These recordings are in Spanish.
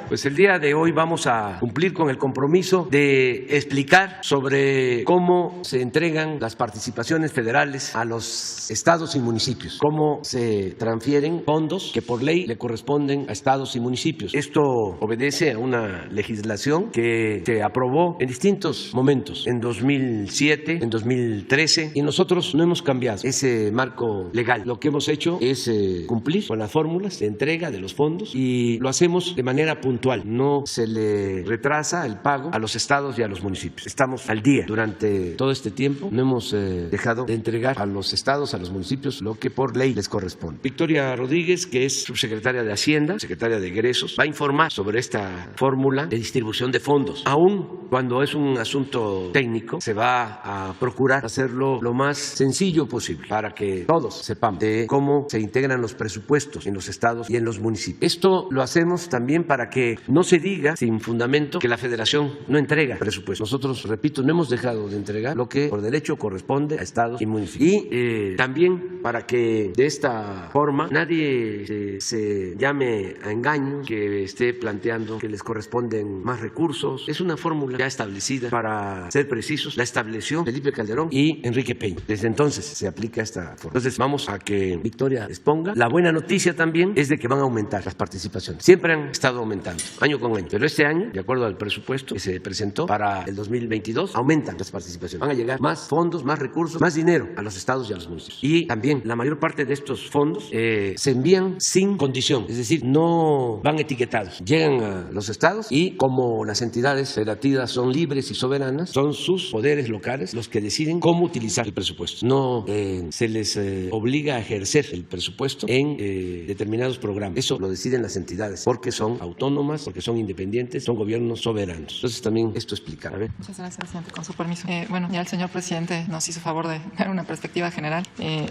Pues el día de hoy vamos a cumplir con el compromiso de explicar sobre cómo se entregan las participaciones federales a los estados y municipios, cómo se transfieren fondos que por ley le corresponden a estados y municipios. Esto obedece a una legislación que se aprobó en distintos momentos, en 2007, en 2013, y nosotros no hemos cambiado ese marco legal. Lo que hemos hecho es cumplir con las fórmulas de entrega de los fondos y lo hacemos de manera puntual. No se le retrasa el pago a los estados y a los municipios. Estamos al día. Durante todo este tiempo no hemos dejado de entregar a los estados, a los municipios, lo que por ley les corresponde. Victoria Rodríguez, que es subsecretaria de Hacienda, secretaria de Egresos, va a informar sobre esta fórmula de distribución de fondos. Aún cuando es un asunto técnico, se va a procurar hacerlo lo más sencillo posible para que todos sepamos de cómo se integran los presupuestos en los estados y en los municipios. Esto lo hacemos también para que no se diga sin fundamento que la Federación no entrega presupuesto. Nosotros, repito, no hemos dejado de entregar lo que por derecho corresponde a estados y municipios. Y también para que de esta forma nadie se llame a engaño, que esté planteando que les corresponden más recursos. Es una fórmula ya establecida, para ser precisos, la estableció Felipe Calderón y Enrique Peña. Desde entonces se aplica esta fórmula. Entonces vamos a que Victoria exponga. La buena noticia también es de que van a aumentar las participaciones. Siempre han estado aumentando año con año, pero este año, de acuerdo al presupuesto que se presentó para el 2022, aumentan las participaciones. Van a llegar más fondos, más recursos, más dinero a los estados y a los municipios. Y también la mayor parte de estos fondos se envían sin condición, es decir, no van etiquetados. Llegan a los estados y, como las entidades federativas son libres y soberanas, son sus poderes locales los que deciden cómo utilizar el presupuesto. No se les obliga a ejercer el presupuesto en determinados programas. Eso lo deciden las entidades porque son autónomas, porque son independientes, son gobiernos soberanos. Entonces también esto explica. A ver. Muchas gracias, presidente. Con su permiso. Bueno, ya el señor presidente nos hizo favor de dar una perspectiva general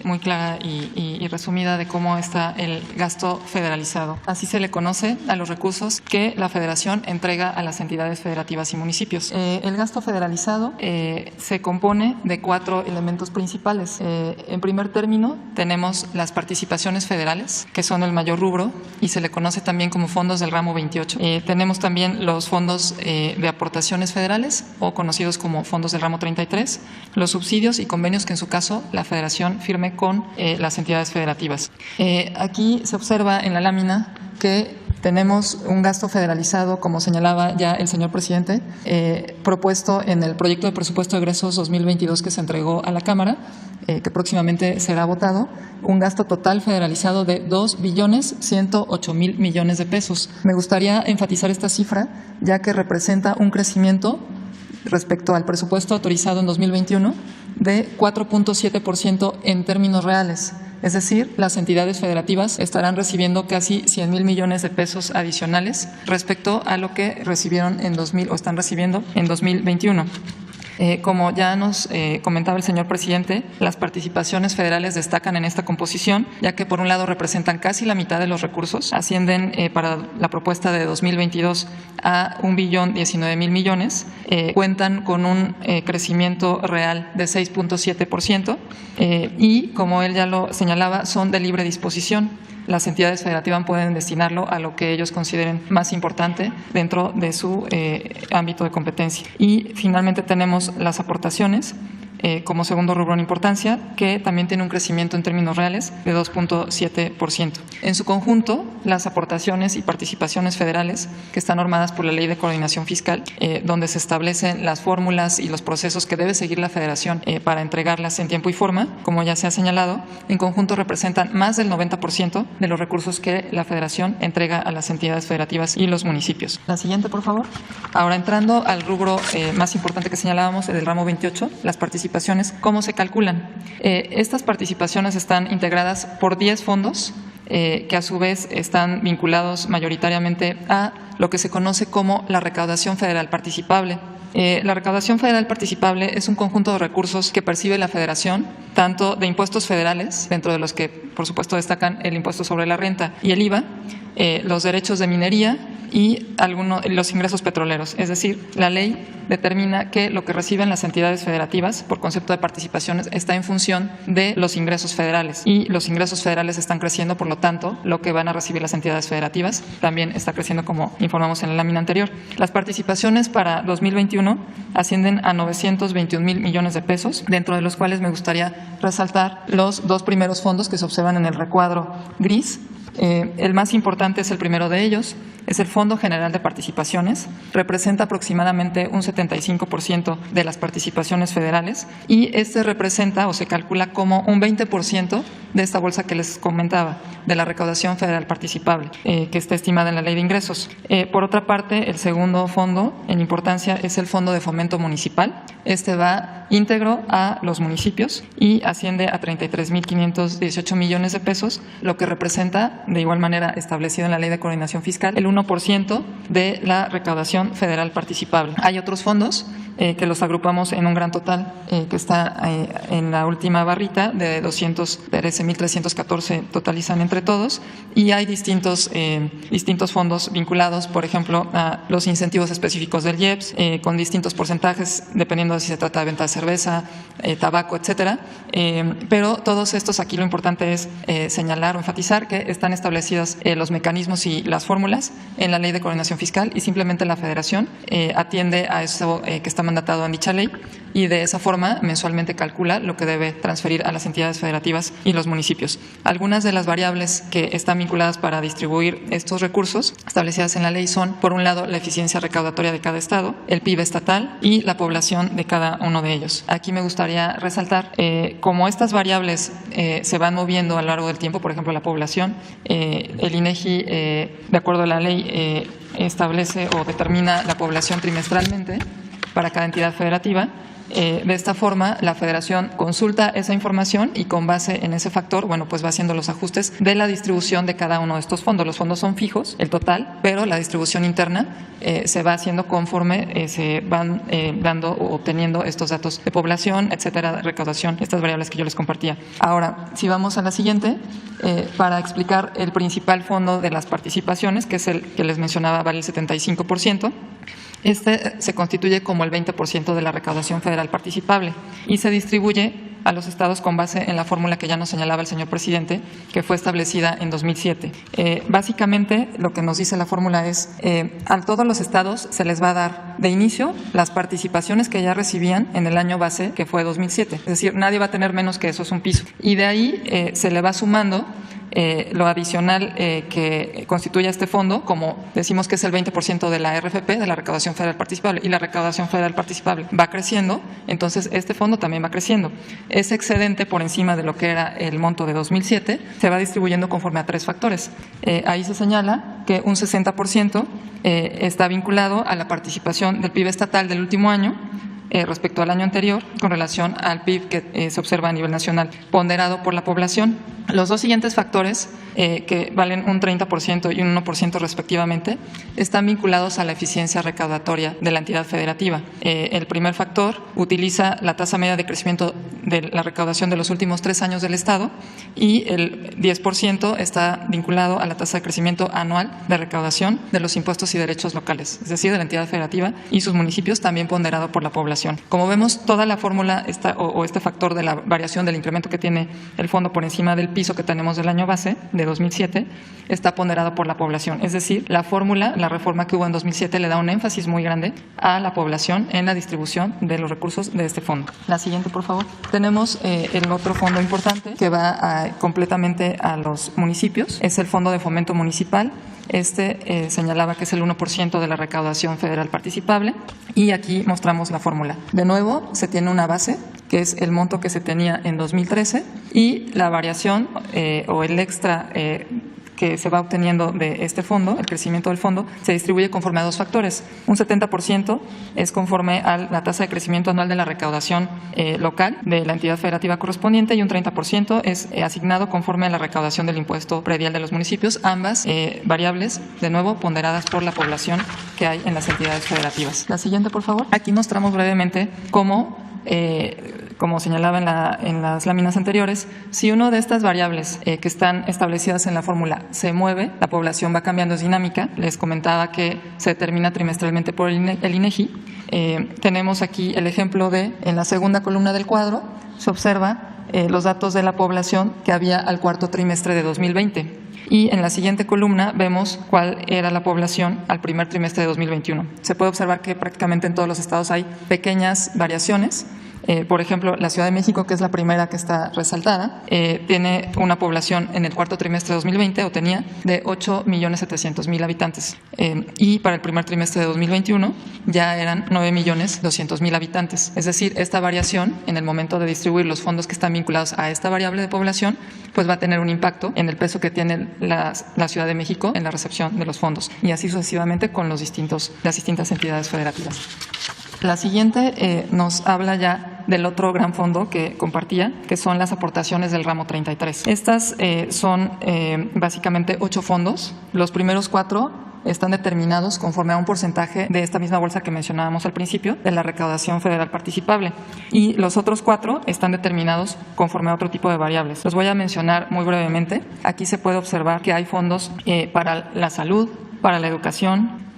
muy clara y resumida de cómo está el gasto federalizado. Así se le conoce a los recursos que la Federación entrega a las entidades federativas y municipios. El gasto federalizado se compone de 4 elementos principales. En primer término, tenemos las participaciones federales, que son el mayor rubro y se le conoce también como fondos del ramo 28. Tenemos también los fondos de aportaciones federales, o conocidos como fondos del ramo 33, los subsidios y convenios que en su caso la Federación firme con las entidades federativas. Aquí se observa en la lámina que tenemos un gasto federalizado, como señalaba ya el señor presidente, propuesto en el proyecto de presupuesto de egresos 2022 que se entregó a la Cámara, que próximamente será votado, un gasto total federalizado de 2.108.000 millones de pesos. Me gustaría enfatizar esta cifra, ya que representa un crecimiento respecto al presupuesto autorizado en 2021 de 4.7% en términos reales. Es decir, las entidades federativas estarán recibiendo casi 100.000 millones de pesos adicionales respecto a lo que recibieron en están recibiendo en 2021. Como ya nos comentaba el señor presidente, las participaciones federales destacan en esta composición, ya que por un lado representan casi la mitad de los recursos, ascienden para la propuesta de 2022 a 1.019.000 millones, cuentan con un crecimiento real de 6.7% y, como él ya lo señalaba, son de libre disposición. Las entidades federativas pueden destinarlo a lo que ellos consideren más importante dentro de su ámbito de competencia. Y finalmente tenemos las aportaciones como segundo rubro en importancia, que también tiene un crecimiento en términos reales de 2.7%. En su conjunto, las aportaciones y participaciones federales, que están normadas por la Ley de Coordinación Fiscal, donde se establecen las fórmulas y los procesos que debe seguir la Federación para entregarlas en tiempo y forma, como ya se ha señalado, en conjunto representan más del 90% de los recursos que la Federación entrega a las entidades federativas y los municipios. La siguiente, por favor. Ahora, entrando al rubro más importante que señalábamos, el del ramo 28, las participaciones, ¿cómo se calculan? Estas participaciones están integradas por 10 fondos que a su vez están vinculados mayoritariamente a lo que se conoce como la recaudación federal participable. La recaudación federal participable es un conjunto de recursos que percibe la Federación, tanto de impuestos federales, dentro de los que por supuesto destacan el impuesto sobre la renta y el IVA, los derechos de minería y los ingresos petroleros. Es decir, la ley determina que lo que reciben las entidades federativas por concepto de participaciones está en función de los ingresos federales, y los ingresos federales están creciendo, por lo tanto, lo que van a recibir las entidades federativas también está creciendo, como informamos en la lámina anterior. Las participaciones para 2021 ascienden a 921,000 millones de pesos, dentro de los cuales me gustaría resaltar los dos primeros fondos que se observan en el recuadro gris. El más importante es el primero de ellos, es el Fondo General de Participaciones, representa aproximadamente un 75% de las participaciones federales, y este representa o se calcula como un 20% de esta bolsa que les comentaba, de la recaudación federal participable, que está estimada en la Ley de Ingresos. Por otra parte, el segundo fondo en importancia es el Fondo de Fomento Municipal. Este va íntegro a los municipios y asciende a 33,518 millones de pesos, lo que representa, de igual manera establecido en la Ley de Coordinación Fiscal, el 1% de la recaudación federal participable. Hay otros fondos que los agrupamos en un gran total que está en la última barrita, de 213,314 totalizan entre todos, y hay distintos fondos vinculados, por ejemplo, a los incentivos específicos del IEPS, con distintos porcentajes, dependiendo de si se trata de venta de cerveza, tabaco, etcétera. Pero todos estos, aquí lo importante es señalar o enfatizar que están establecidos los mecanismos y las fórmulas en la Ley de Coordinación Fiscal, y simplemente la Federación atiende a eso que está mandatado en dicha ley, y de esa forma mensualmente calcula lo que debe transferir a las entidades federativas y los municipios. Algunas de las variables que están vinculadas para distribuir estos recursos establecidas en la ley son, por un lado, la eficiencia recaudatoria de cada estado, el PIB estatal y la población de cada uno de ellos. Aquí me gustaría resaltar cómo estas variables se van moviendo a lo largo del tiempo. Por ejemplo, la población, el INEGI, de acuerdo a la ley, establece o determina la población trimestralmente para cada entidad federativa. De esta forma, la Federación consulta esa información y, con base en ese factor, pues va haciendo los ajustes de la distribución de cada uno de estos fondos. Los fondos son fijos, el total, pero la distribución interna se va haciendo conforme se van dando o obteniendo estos datos de población, etcétera, recaudación, estas variables que yo les compartía. Ahora, si vamos a la siguiente, para explicar el principal fondo de las participaciones, que es el que les mencionaba, vale el 75%. Este se constituye como el 20% de la recaudación federal participable y se distribuye a los estados con base en la fórmula que ya nos señalaba el señor presidente, que fue establecida en 2007. Básicamente, lo que nos dice la fórmula es, a todos los estados se les va a dar de inicio las participaciones que ya recibían en el año base, que fue 2007. Es decir, nadie va a tener menos que eso, es un piso. Y de ahí se le va sumando lo adicional que constituye este fondo, como decimos que es el 20% de la RFP, de la recaudación federal participable, y la recaudación federal participable va creciendo, entonces este fondo también va creciendo. Ese excedente por encima de lo que era el monto de 2007 se va distribuyendo conforme a tres factores. Ahí se señala que un 60% está vinculado a la participación del PIB estatal del último año, respecto al año anterior, con relación al PIB que se observa a nivel nacional, ponderado por la población. Los dos siguientes factores, que valen un 30% y un 1% respectivamente, están vinculados a la eficiencia recaudatoria de la entidad federativa. El primer factor utiliza la tasa media de crecimiento de la recaudación de los últimos 3 años del Estado, y el 10% está vinculado a la tasa de crecimiento anual de recaudación de los impuestos y derechos locales, es decir, de la entidad federativa y sus municipios, también ponderado por la población. Como vemos, toda la fórmula o este factor de la variación del incremento que tiene el fondo por encima del piso que tenemos del año base de 2007 está ponderado por la población. Es decir, la fórmula, la reforma que hubo en 2007 le da un énfasis muy grande a la población en la distribución de los recursos de este fondo. La siguiente, por favor. Tenemos el otro fondo importante que va completamente a los municipios. Es el Fondo de Fomento Municipal. Este señalaba que es el 1% de la recaudación federal participable, y aquí mostramos la fórmula. De nuevo, se tiene una base, que es el monto que se tenía en 2013, y la variación o el extra que se va obteniendo de este fondo, el crecimiento del fondo, se distribuye conforme a dos factores. Un 70% es conforme a la tasa de crecimiento anual de la recaudación local de la entidad federativa correspondiente, y un 30% es asignado conforme a la recaudación del impuesto predial de los municipios, ambas variables, de nuevo, ponderadas por la población que hay en las entidades federativas. La siguiente, por favor. Aquí mostramos brevemente cómo como señalaba en las láminas anteriores, si uno de estas variables que están establecidas en la fórmula se mueve, la población va cambiando, es dinámica. Les comentaba que se determina trimestralmente por el INEGI. Tenemos aquí el ejemplo de, en la segunda columna del cuadro, se observa los datos de la población que había al cuarto trimestre de 2020. Y en la siguiente columna vemos cuál era la población al primer trimestre de 2021. Se puede observar que prácticamente en todos los estados hay pequeñas variaciones. Por ejemplo, la Ciudad de México, que es la primera que está resaltada, tiene una población en el cuarto trimestre de 2020, o tenía, de 8.700.000 habitantes. Y para el primer trimestre de 2021 ya eran 9.200.000 habitantes. Es decir, esta variación, en el momento de distribuir los fondos que están vinculados a esta variable de población, pues va a tener un impacto en el peso que tiene la Ciudad de México en la recepción de los fondos. Y así sucesivamente con las distintas entidades federativas. La siguiente nos habla ya del otro gran fondo que compartía, que son las aportaciones del ramo 33. Estas son básicamente 8 fondos. Los primeros 4 están determinados conforme a un porcentaje de esta misma bolsa que mencionábamos al principio, de la recaudación federal participable. Y los otros 4 están determinados conforme a otro tipo de variables. Los voy a mencionar muy brevemente. Aquí se puede observar que hay fondos para la salud, para la educación,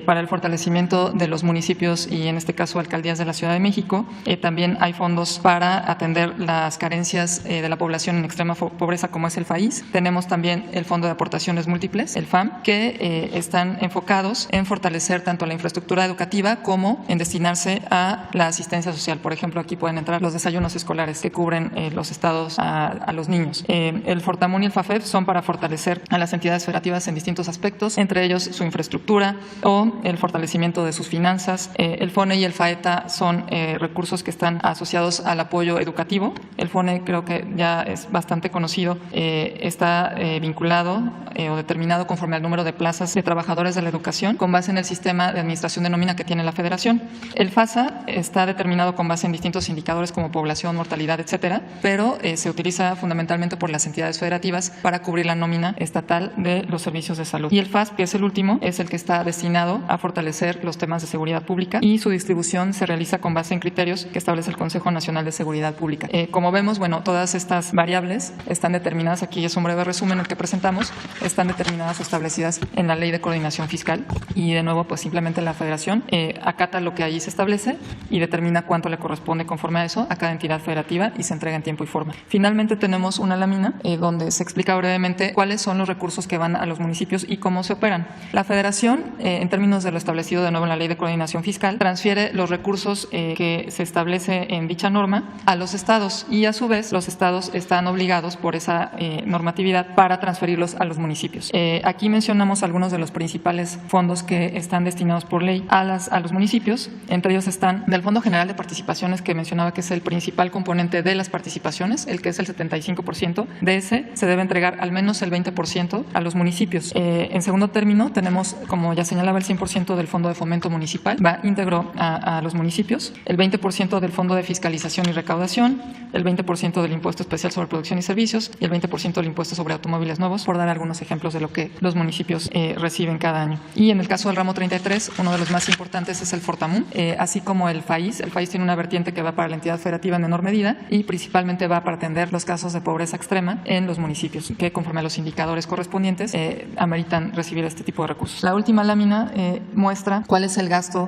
para el fortalecimiento de los municipios y en este caso alcaldías de la Ciudad de México. También hay fondos para atender las carencias de la población en extrema pobreza, como es el FAIS. Tenemos también el Fondo de Aportaciones Múltiples, el FAM, que están enfocados en fortalecer tanto la infraestructura educativa como en destinarse a la asistencia social. Por ejemplo, aquí pueden entrar los desayunos escolares que cubren los estados a los niños. El Fortamun y el FAFEF son para fortalecer a las entidades federativas en distintos aspectos, entre ellos su infraestructura o el fortalecimiento de sus finanzas. El FONE y el FAETA son recursos que están asociados al apoyo educativo. El FONE, creo que ya es bastante conocido, está vinculado o determinado conforme al número de plazas de trabajadores de la educación con base en el sistema de administración de nómina que tiene la Federación. El FASA está determinado con base en distintos indicadores como población, mortalidad, etcétera, pero se utiliza fundamentalmente por las entidades federativas para cubrir la nómina estatal de los servicios de salud. Y el FASP, que es el último, es el que está destinado a fortalecer los temas de seguridad pública, y su distribución se realiza con base en criterios que establece el Consejo Nacional de Seguridad Pública. Como vemos, bueno, todas estas variables están determinadas, aquí es un breve resumen el que presentamos, están determinadas o establecidas en la Ley de Coordinación Fiscal, y de nuevo pues simplemente la Federación acata lo que allí se establece y determina cuánto le corresponde conforme a eso a cada entidad federativa y se entrega en tiempo y forma. Finalmente tenemos una lámina donde se explica brevemente cuáles son los recursos que van a los municipios y cómo se operan. La Federación, en términos de lo establecido de nuevo en la Ley de Coordinación Fiscal, transfiere los recursos que se establece en dicha norma a los estados, y a su vez los estados están obligados por esa normatividad para transferirlos a los municipios. Aquí mencionamos algunos de los principales fondos que están destinados por ley a los municipios. Entre ellos están del Fondo General de Participaciones, que mencionaba que es el principal componente de las participaciones, el que es el 75%. De ese se debe entregar al menos el 20% a los municipios. En segundo término tenemos, como ya señalaba, el 100% del Fondo de Fomento Municipal va íntegro a los municipios, el 20% del Fondo de Fiscalización y Recaudación, el 20% del Impuesto Especial sobre Producción y Servicios y el 20% del Impuesto sobre Automóviles Nuevos, por dar algunos ejemplos de lo que los municipios reciben cada año. Y en el caso del ramo 33, uno de los más importantes es el Fortamun, así como el FAIS. El FAIS tiene una vertiente que va para la entidad federativa en menor medida y principalmente va para atender los casos de pobreza extrema en los municipios, que conforme a los indicadores correspondientes ameritan recibir este tipo de recursos. La última lámina muestra cuál es el gasto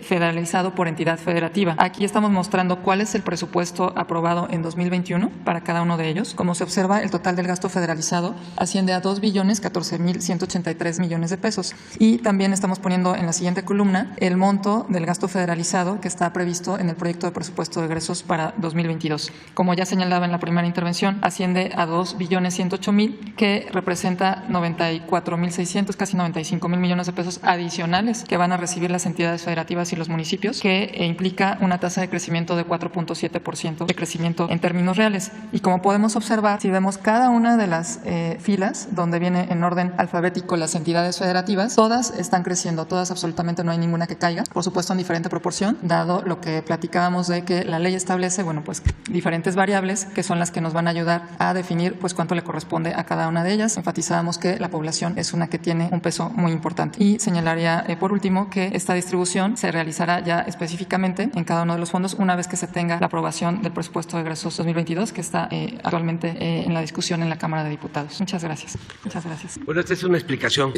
federalizado por entidad federativa. Aquí estamos mostrando cuál es el presupuesto aprobado en 2021 para cada uno de ellos. Como se observa, el total del gasto federalizado asciende a 2.014.183 millones de pesos. Y también estamos poniendo en la siguiente columna el monto del gasto federalizado que está previsto en el proyecto de presupuesto de egresos para 2022. Como ya señalaba en la primera intervención, asciende a 2.108.000, que representa 94.600, casi 95.000 millones de pesos adicionales que van a recibir las entidades federativas y los municipios, que implica una tasa de crecimiento de 4.7% de crecimiento en términos reales. Y como podemos observar, si vemos cada una de las filas donde viene en orden alfabético las entidades federativas, todas están creciendo, todas, absolutamente no hay ninguna que caiga, por supuesto en diferente proporción, dado lo que platicábamos de que la ley establece, bueno, pues diferentes variables que son las que nos van a ayudar a definir pues cuánto le corresponde a cada una de ellas. Enfatizábamos que la población es una que tiene un peso muy importante y señalamos señalaría, por último, que esta distribución se realizará ya específicamente en cada uno de los fondos una vez que se tenga la aprobación del presupuesto de egresos 2022, que está actualmente en la discusión en la Cámara de Diputados. Muchas gracias. Muchas gracias. Bueno, esta es una explicación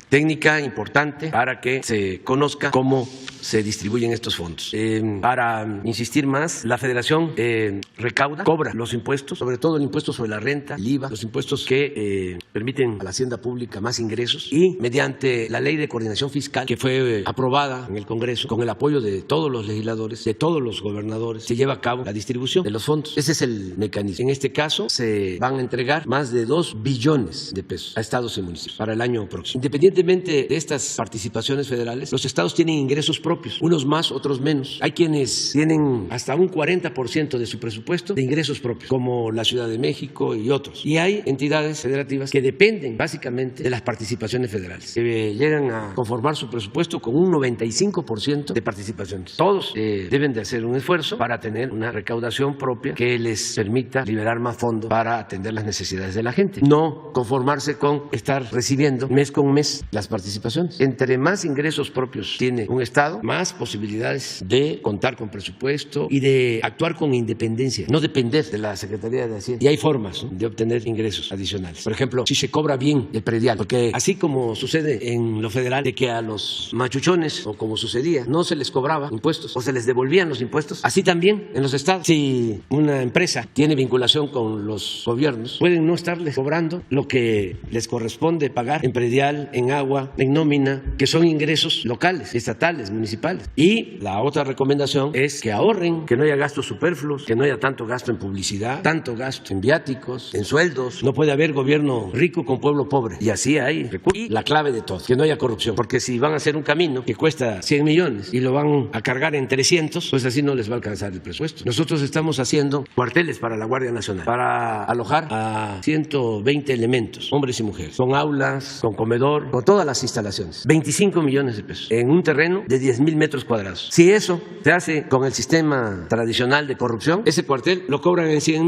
técnica importante para que se conozca cómo se distribuyen estos fondos. Para insistir más, la Federación recauda, cobra los impuestos, sobre todo el impuesto sobre la renta, el IVA, los impuestos que permiten a la hacienda pública más ingresos, y mediante la Ley de Coordinación Fiscal, que fue aprobada en el Congreso con el apoyo de todos los legisladores, de todos los gobernadores, se lleva a cabo la distribución de los fondos. Ese es el mecanismo. En este caso, se van a entregar más de 2 billones de pesos a estados y municipios para el año próximo. Independientemente de estas participaciones federales, los estados tienen ingresos propios, unos más, otros menos. Hay quienes tienen hasta un 40% de su presupuesto de ingresos propios, como la Ciudad de México y otros. Y hay entidades federativas que dependen básicamente de las participaciones federales, que llegan a conformar su presupuesto con un 95% de participaciones. Todos deben de hacer un esfuerzo para tener una recaudación propia que les permita liberar más fondos para atender las necesidades de la gente. No conformarse con estar recibiendo mes con mes las participaciones. Entre más ingresos propios tiene un estado, más posibilidades de contar con presupuesto y de actuar con independencia, no depender de la Secretaría de Hacienda. Y hay formas, ¿no?, de obtener ingresos adicionales. Por ejemplo, si se cobra bien el predial, porque así como sucede en lo federal, de que a los machuchones, o como sucedía, no se les cobraba impuestos o se les devolvían los impuestos, así también en los estados. Si una empresa tiene vinculación con los gobiernos, pueden no estarles cobrando lo que les corresponde pagar en predial, en agua, en nómina, que son ingresos locales, estatales, municipales. Y la otra recomendación es que ahorren, que no haya gastos superfluos, que no haya tanto gasto en publicidad, tanto gasto en viáticos, en sueldos. No puede haber gobierno rico con pueblo pobre, y así hay recursos. Y la clave de todo, que no haya corrupción, porque si van a hacer un camino que cuesta 100 millones y lo van a cargar en 300, pues así no les va a alcanzar el presupuesto. Nosotros estamos haciendo cuarteles para la Guardia Nacional, para alojar a 120 elementos, hombres y mujeres, con aulas, con comedor, con todas las instalaciones. 25 millones de pesos en un terreno de 10,000 metros cuadrados. Si eso se hace con el sistema tradicional de corrupción, ese cuartel lo cobran en 100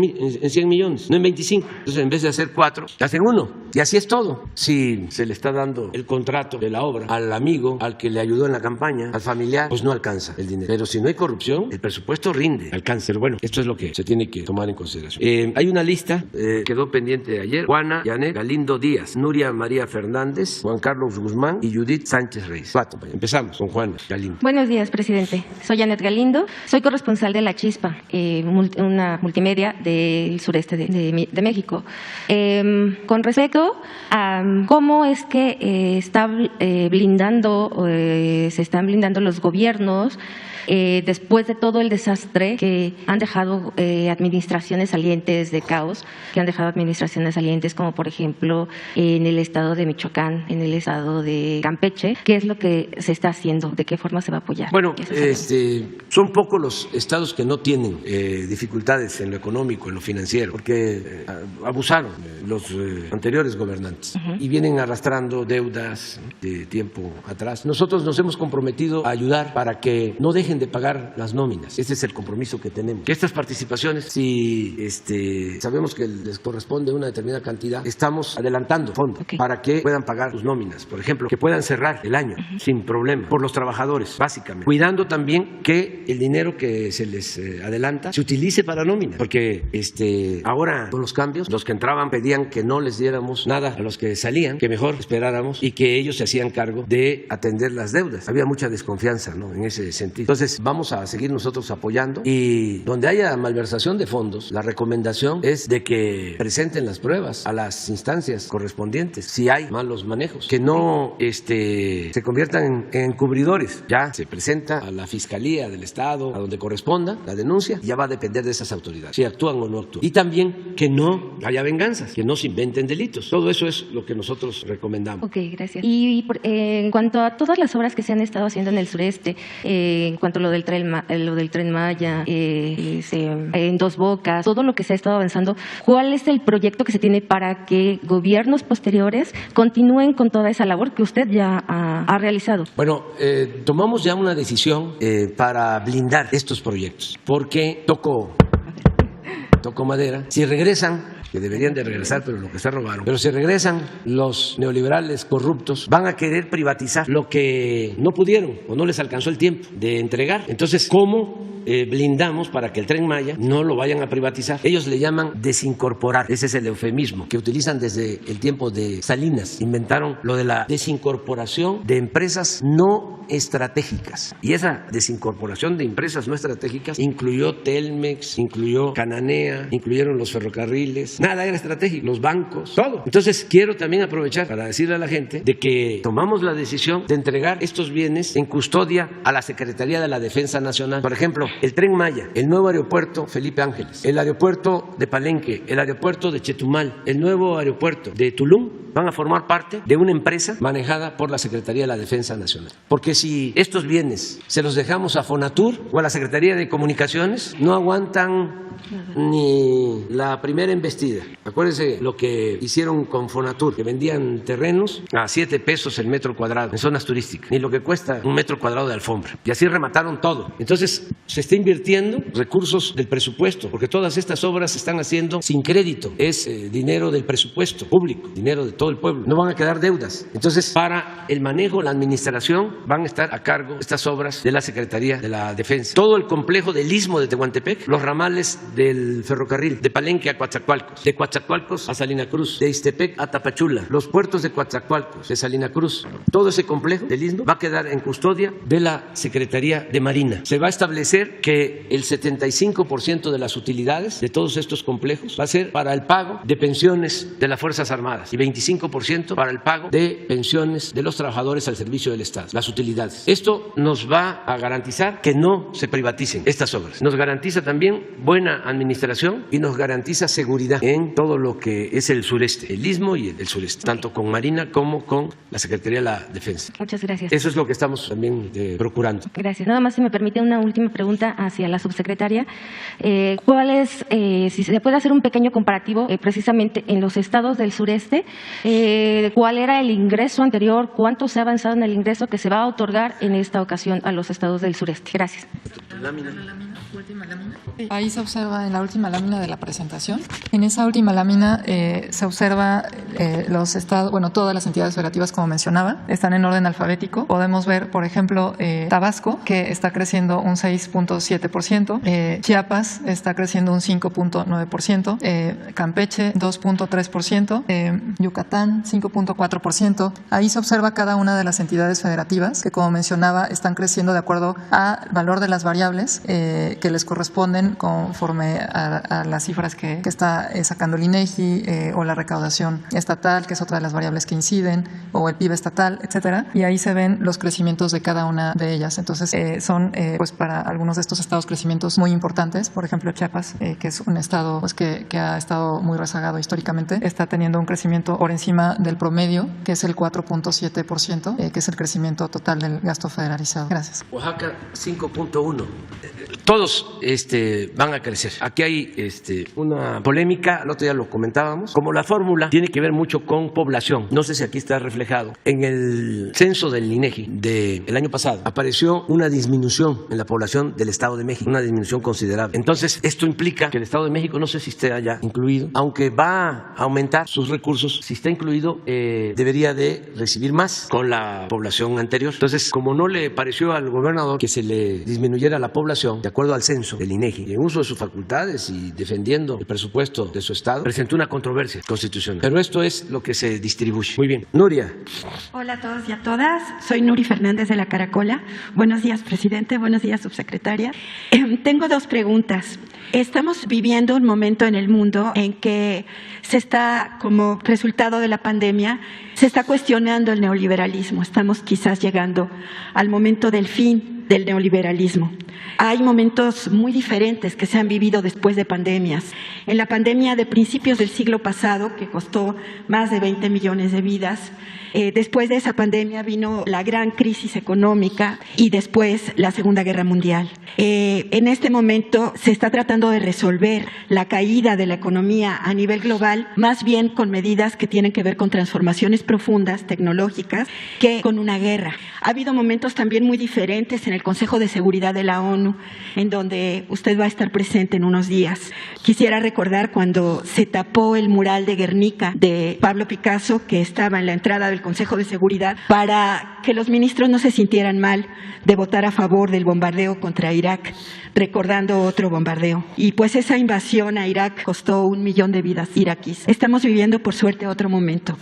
millones, no en 25. Entonces, en vez de hacer 4, hacen 1. Y así es todo. Si se le está dando el contrato de la obra al amigo, al que le ayudó en la campaña, al familiar, pues no alcanza el dinero. Pero si no hay corrupción, el presupuesto rinde, alcanza. Pero bueno, esto es lo que se tiene que tomar en consideración. Hay una lista, quedó pendiente de ayer: Juana Janet Galindo Díaz, Nuria María Fernández, Juan Carlos Guzmán y Judith Sánchez Reyes. 4. Empezamos con Juana Galindo. Buenos días, presidente. Soy Janet Galindo, soy corresponsal de La Chispa, una multimedia del sureste de México. Con respecto a cómo es que se están blindando los gobiernos después de todo el desastre que han dejado administraciones salientes de caos, que han dejado administraciones salientes como por ejemplo en el estado de Michoacán, en el estado de Campeche. ¿Qué es lo que se está haciendo? ¿De qué forma se va a apoyar? Bueno, son pocos los estados que no tienen dificultades en lo económico, en lo financiero, porque abusaron los anteriores gobernantes y vienen arrastrando deudas de tiempo atrás. Nosotros nos hemos comprometido a ayudar para que no dejen de pagar las nóminas. Ese es el compromiso que tenemos. Que estas participaciones, si sabemos que les corresponde una determinada cantidad, estamos adelantando fondos para que puedan pagar sus nóminas. Por ejemplo, que puedan cerrar el año sin problema por los trabajadores, básicamente. Cuidando también que el dinero que se les adelanta se utilice para nómina. Porque ahora, con los cambios, los que entraban pedían que no les diéramos nada a los que salían, que mejor esperáramos y que ellos se hacían cargo de atender las deudas. Había mucha desconfianza, ¿no?, en ese sentido. Entonces, vamos a seguir nosotros apoyando, y donde haya malversación de fondos, la recomendación es de que presenten las pruebas a las instancias correspondientes si hay malos manejos, que no se conviertan en encubridores. Ya se presenta a la Fiscalía del Estado, a donde corresponda la denuncia, y ya va a depender de esas autoridades si actúan o no actúan. Y también que no haya venganzas, que no se inventen delitos. Todo eso es lo que nosotros recomendamos. Ok, gracias. Y en cuanto a todas las obras que se han estado haciendo en el sureste, en cuanto a lo del Tren Maya, en Dos Bocas, todo lo que se ha estado avanzando, ¿cuál es el proyecto que se tiene para que gobiernos posteriores continúen con toda esa labor que usted ya ha realizado? Bueno, tomamos ya una decisión para blindar estos proyectos, porque tocó toco madera, si regresan, que deberían de regresar, pero lo que se robaron, pero si regresan los neoliberales corruptos, van a querer privatizar lo que no pudieron o no les alcanzó el tiempo de entregar. Entonces, ¿cómo blindamos para que el Tren Maya no lo vayan a privatizar? Ellos le llaman desincorporar, ese es el eufemismo que utilizan desde el tiempo de Salinas. Inventaron lo de la desincorporación de empresas no estratégicas, y esa desincorporación de empresas no estratégicas incluyó Telmex, incluyó Cananea, incluyeron los ferrocarriles, nada era estratégico, los bancos, todo. Entonces quiero también aprovechar para decirle a la gente de que tomamos la decisión de entregar estos bienes en custodia a la Secretaría de la Defensa Nacional. Por ejemplo, el Tren Maya, el nuevo aeropuerto Felipe Ángeles, el aeropuerto de Palenque, el aeropuerto de Chetumal, el nuevo aeropuerto de Tulum van a formar parte de una empresa manejada por la Secretaría de la Defensa Nacional. Porque si estos bienes se los dejamos a Fonatur o a la Secretaría de Comunicaciones, no aguantan ni la primera embestida. Acuérdense lo que hicieron con Fonatur, que vendían terrenos a 7 pesos el metro cuadrado en zonas turísticas, ni lo que cuesta un metro cuadrado de alfombra. Y así remataron todo. Entonces, se está invirtiendo recursos del presupuesto, porque todas estas obras se están haciendo sin crédito. Es dinero del presupuesto público, dinero de todo el pueblo. No van a quedar deudas. Entonces, para el manejo, la administración, van a estar a cargo estas obras de la Secretaría de la Defensa. Todo el complejo del Istmo de Tehuantepec, los ramales del ferrocarril, de Palenque a Coatzacoalcos, de Coatzacoalcos a Salina Cruz, de Ixtepec a Tapachula, los puertos de Coatzacoalcos, de Salina Cruz, todo ese complejo del Istmo va a quedar en custodia de la Secretaría de Marina. Se va a establecer que el 75% de las utilidades de todos estos complejos va a ser para el pago de pensiones de las Fuerzas Armadas y 25% para el pago de pensiones de los trabajadores al servicio del Estado, las utilidades. Esto nos va a garantizar que no se privaticen estas obras. Nos garantiza también buena administración y nos garantiza seguridad en todo lo que es el sureste, el Istmo y el sureste, tanto con Marina como con la Secretaría de la Defensa. Muchas gracias. Eso es lo que estamos también procurando. Gracias. Nada más, si me permite, una última pregunta hacia la subsecretaria. ¿Cuál es, si se puede hacer un pequeño comparativo, precisamente en los estados del sureste, cuál era el ingreso anterior, cuánto se ha avanzado en el ingreso que se va a otorgar en esta ocasión a los estados del sureste? Gracias. Ahí se observa en la última lámina de la presentación. En esa última lámina se observa los estados, bueno, todas las entidades federativas, como mencionaba, están en orden alfabético. Podemos ver, por ejemplo, Tabasco, que está creciendo un 6.7%, Chiapas está creciendo un 5.9%, Campeche 2.3%, Yucatán 5.4%. Ahí se observa cada una de las entidades federativas que, como mencionaba, están creciendo de acuerdo al valor de las variables que les corresponden conforme a las cifras que está sacando el INEGI, o la recaudación estatal, que es otra de las variables que inciden, o el PIB estatal, etcétera. Y ahí se ven los crecimientos de cada una de ellas. Entonces, son pues para algunos de estos estados crecimientos muy importantes. Por ejemplo, Chiapas, que es un estado pues que ha estado muy rezagado históricamente, está teniendo un crecimiento por encima del promedio, que es el 4.7%, que es el crecimiento total del gasto federalizado. Gracias. Oaxaca 5.1%. Todos van a crecer. Aquí hay una polémica, el otro día lo comentábamos, como la fórmula tiene que ver mucho con población. No sé si aquí está reflejado. En el censo del INEGI del año pasado apareció una disminución en la población del Estado de México, una disminución considerable. Entonces, esto implica que el Estado de México, no sé si esté allá incluido, aunque va a aumentar sus recursos, si está incluido, debería de recibir más con la población anterior. Entonces, como no le pareció al gobernador que se le disminuyera la población, de acuerdo al censo del INEGI, en uso de sus facultades y defendiendo el presupuesto de su Estado, presentó una controversia constitucional. Pero esto es lo que se distribuye. Muy bien. Nuria. Hola a todos y a todas. Soy Nuri Fernández de La Caracola. Buenos días, presidente. Buenos días, subsecretaria. Tengo dos preguntas. Estamos viviendo un momento en el mundo en que se está, como resultado de la pandemia, se está cuestionando el neoliberalismo. Estamos quizás llegando al momento del fin del neoliberalismo. Hay momentos muy diferentes que se han vivido después de pandemias. En la pandemia de principios del siglo pasado, que costó más de 20 millones de vidas, después de esa pandemia vino la gran crisis económica y después la Segunda Guerra Mundial. En este momento se está tratando de resolver la caída de la economía a nivel global, más bien con medidas que tienen que ver con transformaciones profundas, tecnológicas, que con una guerra. Ha habido momentos también muy diferentes en el el Consejo de Seguridad de la ONU, en donde usted va a estar presente en unos días. Quisiera recordar cuando se tapó el mural de Guernica de Pablo Picasso, que estaba en la entrada del Consejo de Seguridad, para que los ministros no se sintieran mal de votar a favor del bombardeo contra Irak, recordando otro bombardeo. Y pues esa invasión a Irak costó 1 millón de vidas iraquíes. Estamos viviendo, por suerte, otro momento.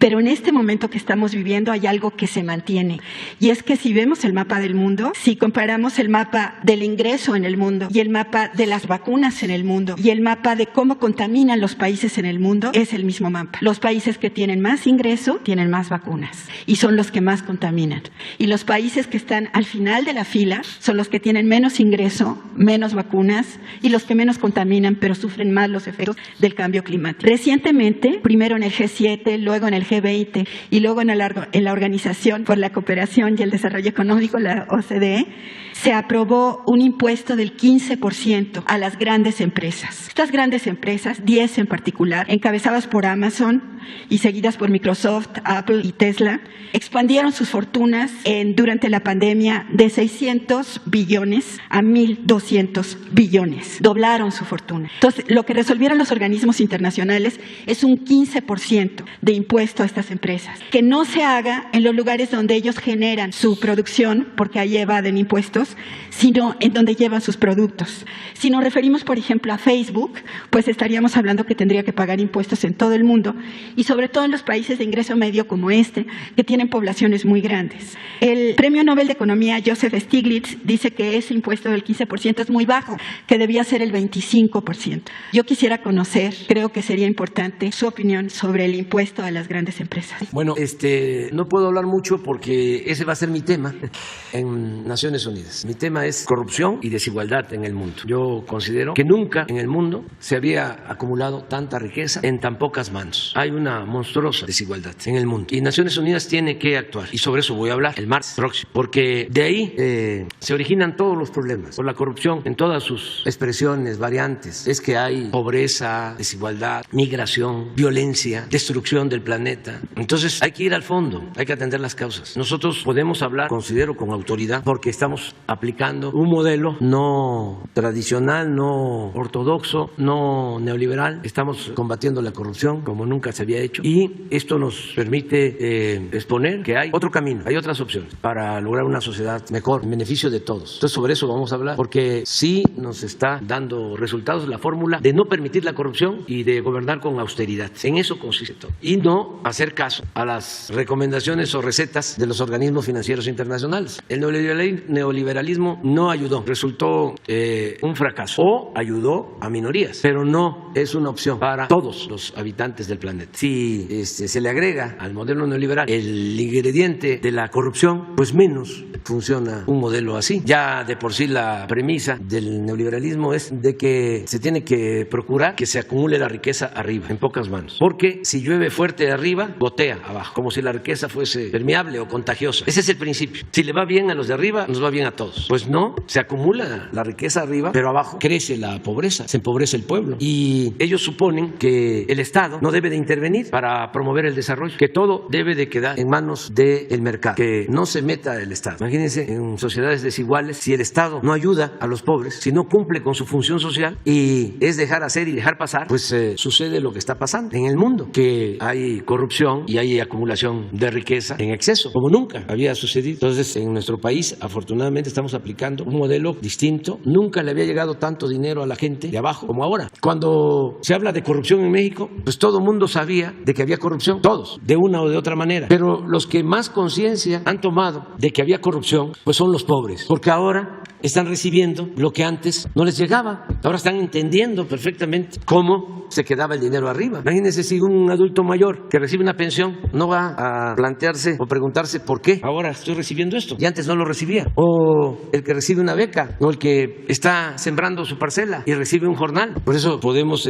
Pero en este momento que estamos viviendo hay algo que se mantiene. Y es que si vemos el mapa del mundo, si comparamos el mapa del ingreso en el mundo y el mapa de las vacunas en el mundo y el mapa de cómo contaminan los países en el mundo, es el mismo mapa. Los países que tienen más ingreso tienen más vacunas y son los que más contaminan. Y los países que están al final de la fila son los que tienen menos ingreso, menos vacunas y los que menos contaminan, pero sufren más los efectos del cambio climático. Recientemente, primero en el G7, luego en el G20 y luego en la Organización por la Cooperación y el Desarrollo Económico, la OCDE, se aprobó un impuesto del 15% a las grandes empresas. Estas grandes empresas, 10 en particular, encabezadas por Amazon y seguidas por Microsoft, Apple y Tesla, expandieron sus fortunas durante la pandemia de 600 billones a 1.200 billones. Doblaron su fortuna. Entonces, lo que resolvieron los organismos internacionales es un 15% de impuesto a estas empresas. Que no se haga en los lugares donde ellos generan su producción, porque ahí evaden impuestos, sino en donde llevan sus productos. Si nos referimos, por ejemplo, a Facebook, pues estaríamos hablando que tendría que pagar impuestos en todo el mundo y sobre todo en los países de ingreso medio como este, que tienen poblaciones muy grandes. El Premio Nobel de Economía, Joseph Stiglitz, dice que ese impuesto del 15% es muy bajo, que debía ser el 25%. Yo quisiera conocer, creo que sería importante, su opinión sobre el impuesto a las grandes empresas. Bueno, no puedo hablar mucho porque ese va a ser mi tema en Naciones Unidas. Mi tema es corrupción y desigualdad en el mundo. Yo considero que nunca en el mundo se había acumulado tanta riqueza en tan pocas manos. Hay una monstruosa desigualdad en el mundo y Naciones Unidas tiene que actuar. Y sobre eso voy a hablar el martes próximo, porque de ahí se originan todos los problemas. Por la corrupción en todas sus expresiones, variantes. Es que hay pobreza, desigualdad, migración, violencia, destrucción del planeta. Entonces hay que ir al fondo, hay que atender las causas. Nosotros podemos hablar, considero, con autoridad, porque estamos aplicando un modelo no tradicional, no ortodoxo, no neoliberal. Estamos combatiendo la corrupción como nunca se había hecho y esto nos permite exponer que hay otro camino, hay otras opciones para lograr una sociedad mejor, en beneficio de todos. Entonces sobre eso vamos a hablar porque sí nos está dando resultados la fórmula de no permitir la corrupción y de gobernar con austeridad. En eso consiste todo. Y no hacer caso a las recomendaciones o recetas de los organismos financieros internacionales. El neoliberalismo no ayudó, resultó un fracaso o ayudó a minorías, pero no es una opción para todos los habitantes del planeta. Si se le agrega al modelo neoliberal el ingrediente de la corrupción, pues menos funciona un modelo así. Ya de por sí la premisa del neoliberalismo es de que se tiene que procurar que se acumule la riqueza arriba, en pocas manos, porque si llueve fuerte de arriba, gotea abajo, como si la riqueza fuese permeable o contagiosa. Ese es el principio. Si le va bien a los de arriba, nos va bien a todos. Pues no, se acumula la riqueza arriba, pero abajo crece la pobreza, se empobrece el pueblo. Y ellos suponen que el Estado no debe de intervenir para promover el desarrollo, que todo debe de quedar en manos del mercado, que no se meta el Estado. Imagínense, en sociedades desiguales, si el Estado no ayuda a los pobres, si no cumple con su función social y es dejar hacer y dejar pasar, pues sucede lo que está pasando en el mundo, que hay corrupción y hay acumulación de riqueza en exceso, como nunca había sucedido. Entonces, en nuestro país, afortunadamente, estamos aplicando un modelo distinto. Nunca le había llegado tanto dinero a la gente de abajo como ahora. Cuando se habla de corrupción en México, pues todo el mundo sabía de que había corrupción, todos, de una o de otra manera. Pero los que más conciencia han tomado de que había corrupción, pues son los pobres, porque ahora están recibiendo lo que antes no les llegaba. Ahora están entendiendo perfectamente cómo se quedaba el dinero arriba. Imagínense si un adulto mayor que recibe una pensión no va a plantearse o preguntarse por qué ahora estoy recibiendo esto y antes no lo recibía. O el que recibe una beca, o el que está sembrando su parcela y recibe un jornal. Por eso podemos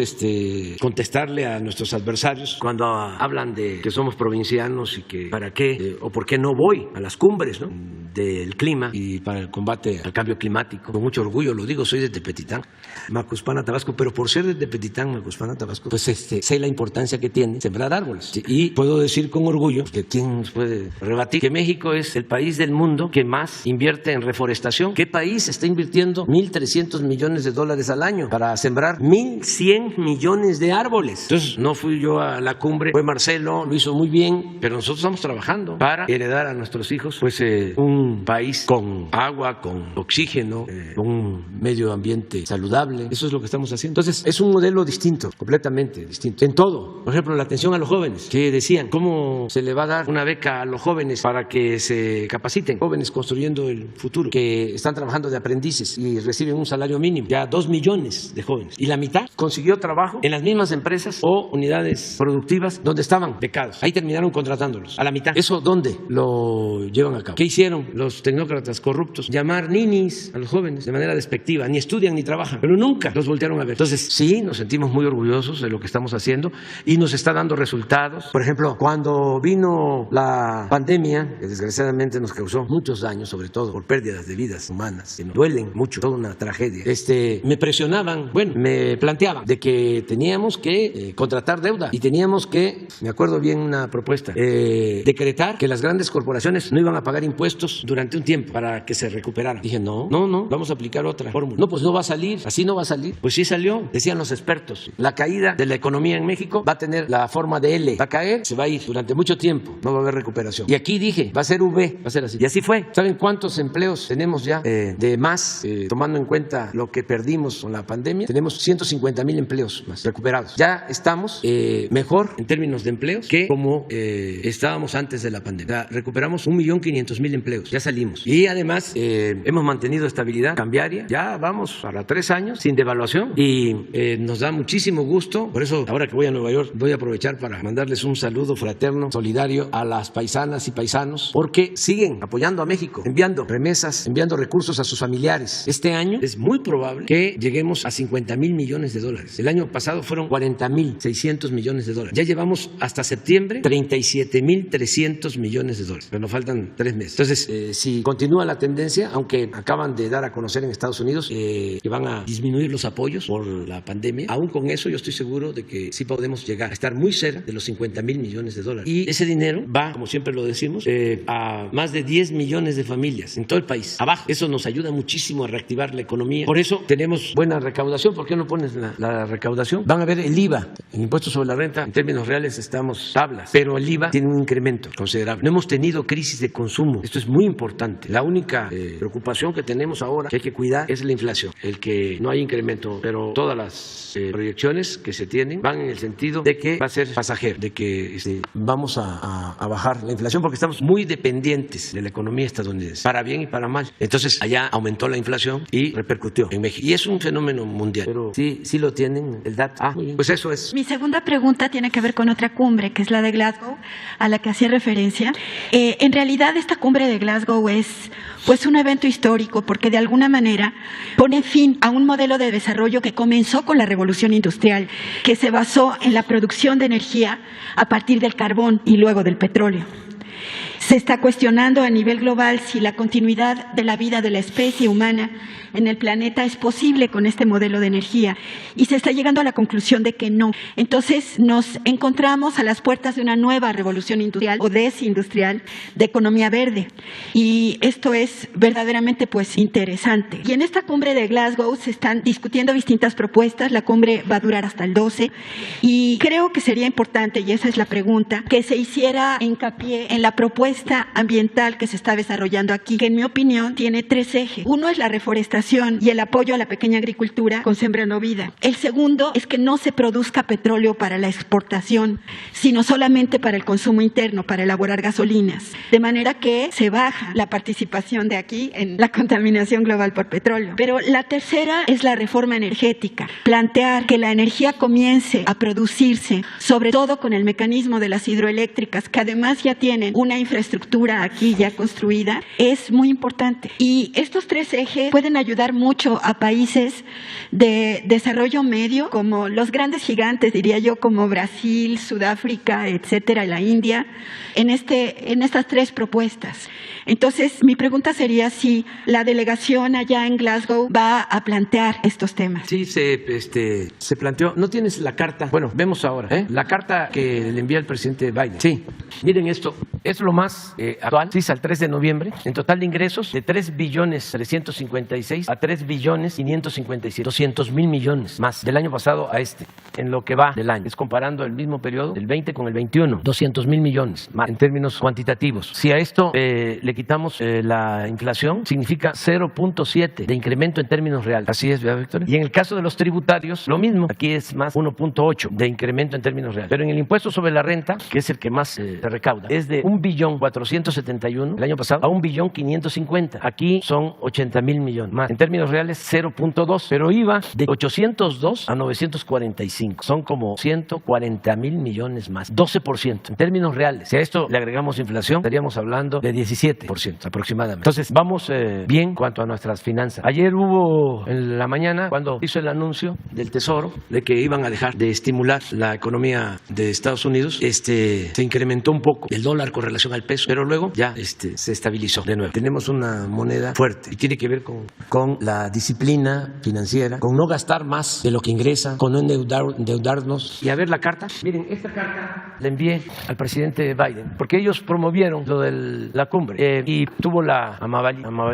contestarle a nuestros adversarios cuando hablan de que somos provincianos y que para qué o por qué no voy a las cumbres, ¿no? del clima y para el combate al cambio climático. Con mucho orgullo lo digo, soy de Tepetitán, Macuspana, Tabasco, pero por ser de Tepetitán, Macuspana, Tabasco, pues sé la importancia que tiene sembrar árboles. Sí, y puedo decir con orgullo, que quién nos puede rebatir, que México es el país del mundo que más invierte en reforestación. ¿Qué país está invirtiendo 1.300 millones de dólares al año para sembrar 1.100 millones de árboles? Entonces, no fui yo a la cumbre, fue Marcelo, lo hizo muy bien, pero nosotros estamos trabajando para heredar a nuestros hijos pues un país con agua, con oxígeno, con un medio ambiente saludable. Eso es lo que estamos haciendo. Entonces, es un modelo distinto, completamente distinto. En todo, por ejemplo, la atención a los jóvenes, que decían, ¿cómo se le va a dar una beca a los jóvenes para que se capaciten? Jóvenes construyendo el futuro, que están trabajando de aprendices y reciben un salario mínimo, ya 2 millones de jóvenes. Y la mitad consiguió trabajo en las mismas empresas o unidades productivas donde estaban becados. Ahí terminaron contratándolos, a la mitad. ¿Eso dónde lo llevan a cabo? ¿Qué hicieron los tecnócratas corruptos? Llamar ninis a los jóvenes de manera despectiva. Ni estudian ni trabajan, pero nunca los voltearon a ver. Entonces, sí, nos sentimos muy orgullosos de lo que estamos haciendo y nos está dando resultados. Por ejemplo, cuando vino la pandemia, que desgraciadamente nos causó muchos daños, sobre todo por pérdidas de vidas humanas, que nos duelen mucho, toda una tragedia, me presionaban, me planteaban de que teníamos que contratar deuda y teníamos que, me acuerdo bien una propuesta, decretar que las grandes corporaciones no iban a pagar impuestos durante un tiempo para que se recuperaran. Dije, no, vamos a aplicar otra fórmula. No, pues no va a salir, así no va a salir. Pues sí salió, decían los expertos. La caída de la economía en México va a tener la forma de L, va a caer, se va a ir durante mucho tiempo, no va a haber recuperación. Y aquí dije, va a ser V, va a ser así. Y así fue. ¿Saben cuántos empleos tenemos ya de más, tomando en cuenta lo que perdimos con la pandemia? Tenemos 150,000 empleos más recuperados. Ya estamos mejor en términos de empleos que como estábamos antes de la pandemia. Recuperamos 1.500.000 empleos, ya salimos. Y además hemos mantenido estabilidad cambiaria, ya vamos para 3 años sin devaluación y nos da muchísimo gusto. Por eso, ahora que voy a Nueva York, voy a aprovechar para mandarles un saludo fraterno, solidario a las paisanas y paisanos, porque siguen apoyando a México, enviando remesas, enviando recursos a sus familiares. Este año es muy probable que lleguemos a 50,000 millones de dólares. El año pasado fueron 40,600 millones de dólares. Ya llevamos hasta septiembre 37,300 millones de dólares, pero nos faltan 3 meses. Entonces, si continúa la tendencia, aunque acaban de dar a conocer en Estados Unidos que van a disminuir los apoyos por la pandemia, aún con eso yo estoy seguro de que sí podemos llegar a estar muy cerca de los 50,000 millones de dólares. Y ese dinero va, como siempre lo decimos, a más de 10 millones de familias en todo el país. Abajo, eso nos ayuda muchísimo a reactivar la economía. Por eso tenemos buena recaudación. ¿Por qué no pones la recaudación? Van a ver el IVA, el impuesto sobre la renta, en términos reales estamos tablas, pero el IVA tiene un incremento considerable. No hemos tenido crisis de consumo. Esto es muy importante. La única preocupación que tenemos ahora que hay que cuidar es la inflación, el que no hay incremento, pero todas las proyecciones que se tienen van en el sentido de que va a ser pasajero, de que vamos a bajar la inflación porque estamos muy dependientes de la economía estadounidense, para bien y para mal. Entonces allá aumentó la inflación y repercutió en México. Y es un fenómeno mundial, pero sí lo tienen el dato. Pues eso es. Mi segunda pregunta tiene que ver con otra cumbre, que es la de Glasgow, a la que hacía referencia. En realidad esta cumbre de Glasgow es pues un evento histórico porque de alguna manera pone fin a un modelo de desarrollo que comenzó con la revolución industrial, que se basó en la producción de energía a partir del carbón y luego del petróleo. Se está cuestionando a nivel global si la continuidad de la vida de la especie humana en el planeta es posible con este modelo de energía y se está llegando a la conclusión de que no. Entonces nos encontramos a las puertas de una nueva revolución industrial o desindustrial de economía verde y esto es verdaderamente pues interesante. Y en esta cumbre de Glasgow se están discutiendo distintas propuestas. La cumbre va a durar hasta el 12 y creo que sería importante, y esa es la pregunta, que se hiciera hincapié en la propuesta ambiental que se está desarrollando aquí, que en mi opinión tiene 3 ejes. Uno es la reforestación y el apoyo a la pequeña agricultura con Sembrando Vida. El segundo es que no se produzca petróleo para la exportación, sino solamente para el consumo interno, para elaborar gasolinas, de manera que se baja la participación de aquí en la contaminación global por petróleo. Pero la tercera es la reforma energética, plantear que la energía comience a producirse, sobre todo con el mecanismo de las hidroeléctricas, que además ya tienen una infraestructura infraestructura aquí ya construida es muy importante. Y estos 3 ejes pueden ayudar mucho a países de desarrollo medio, como los grandes gigantes, diría yo, como Brasil, Sudáfrica, etcétera, la India, en estas 3 propuestas. Entonces, mi pregunta sería si la delegación allá en Glasgow va a plantear estos temas. Sí, se planteó. ¿No tienes la carta? Bueno, vemos ahora, la carta que le envía el presidente Biden. Sí, miren esto, es lo más actual, sí, al 3 de noviembre, en total de ingresos de 3.356 a 3.557, 200,000 millones más del año pasado a en lo que va del año. Es comparando el mismo periodo del 20 con el 21, 200,000 millones más en términos cuantitativos. Si a esto le quitamos la inflación, significa 0.7 de incremento en términos reales. Así es, ¿verdad, Victoria? Y en el caso de los tributarios, lo mismo. Aquí es más 1.8 de incremento en términos reales. Pero en el impuesto sobre la renta, que es el que más se recauda, es de 1.471 el año pasado a 1.550. Aquí son 80,000 millones más. En términos reales, 0.2. Pero iba de 802 a 945. Son como 140,000 millones más. 12%. En términos reales. Si a esto le agregamos inflación, estaríamos hablando de 17% aproximadamente. Entonces, vamos bien en cuanto a nuestras finanzas. Ayer hubo en la mañana, cuando hizo el anuncio del Tesoro de que iban a dejar de estimular la economía de Estados Unidos, se incrementó un poco el dólar con relación al peso, pero luego ya se estabilizó de nuevo. Tenemos una moneda fuerte y tiene que ver con la disciplina financiera, con no gastar más de lo que ingresa, con no endeudarnos. Y a ver la carta. Miren, esta carta la envié al presidente Biden porque ellos promovieron lo de la cumbre y tuvo la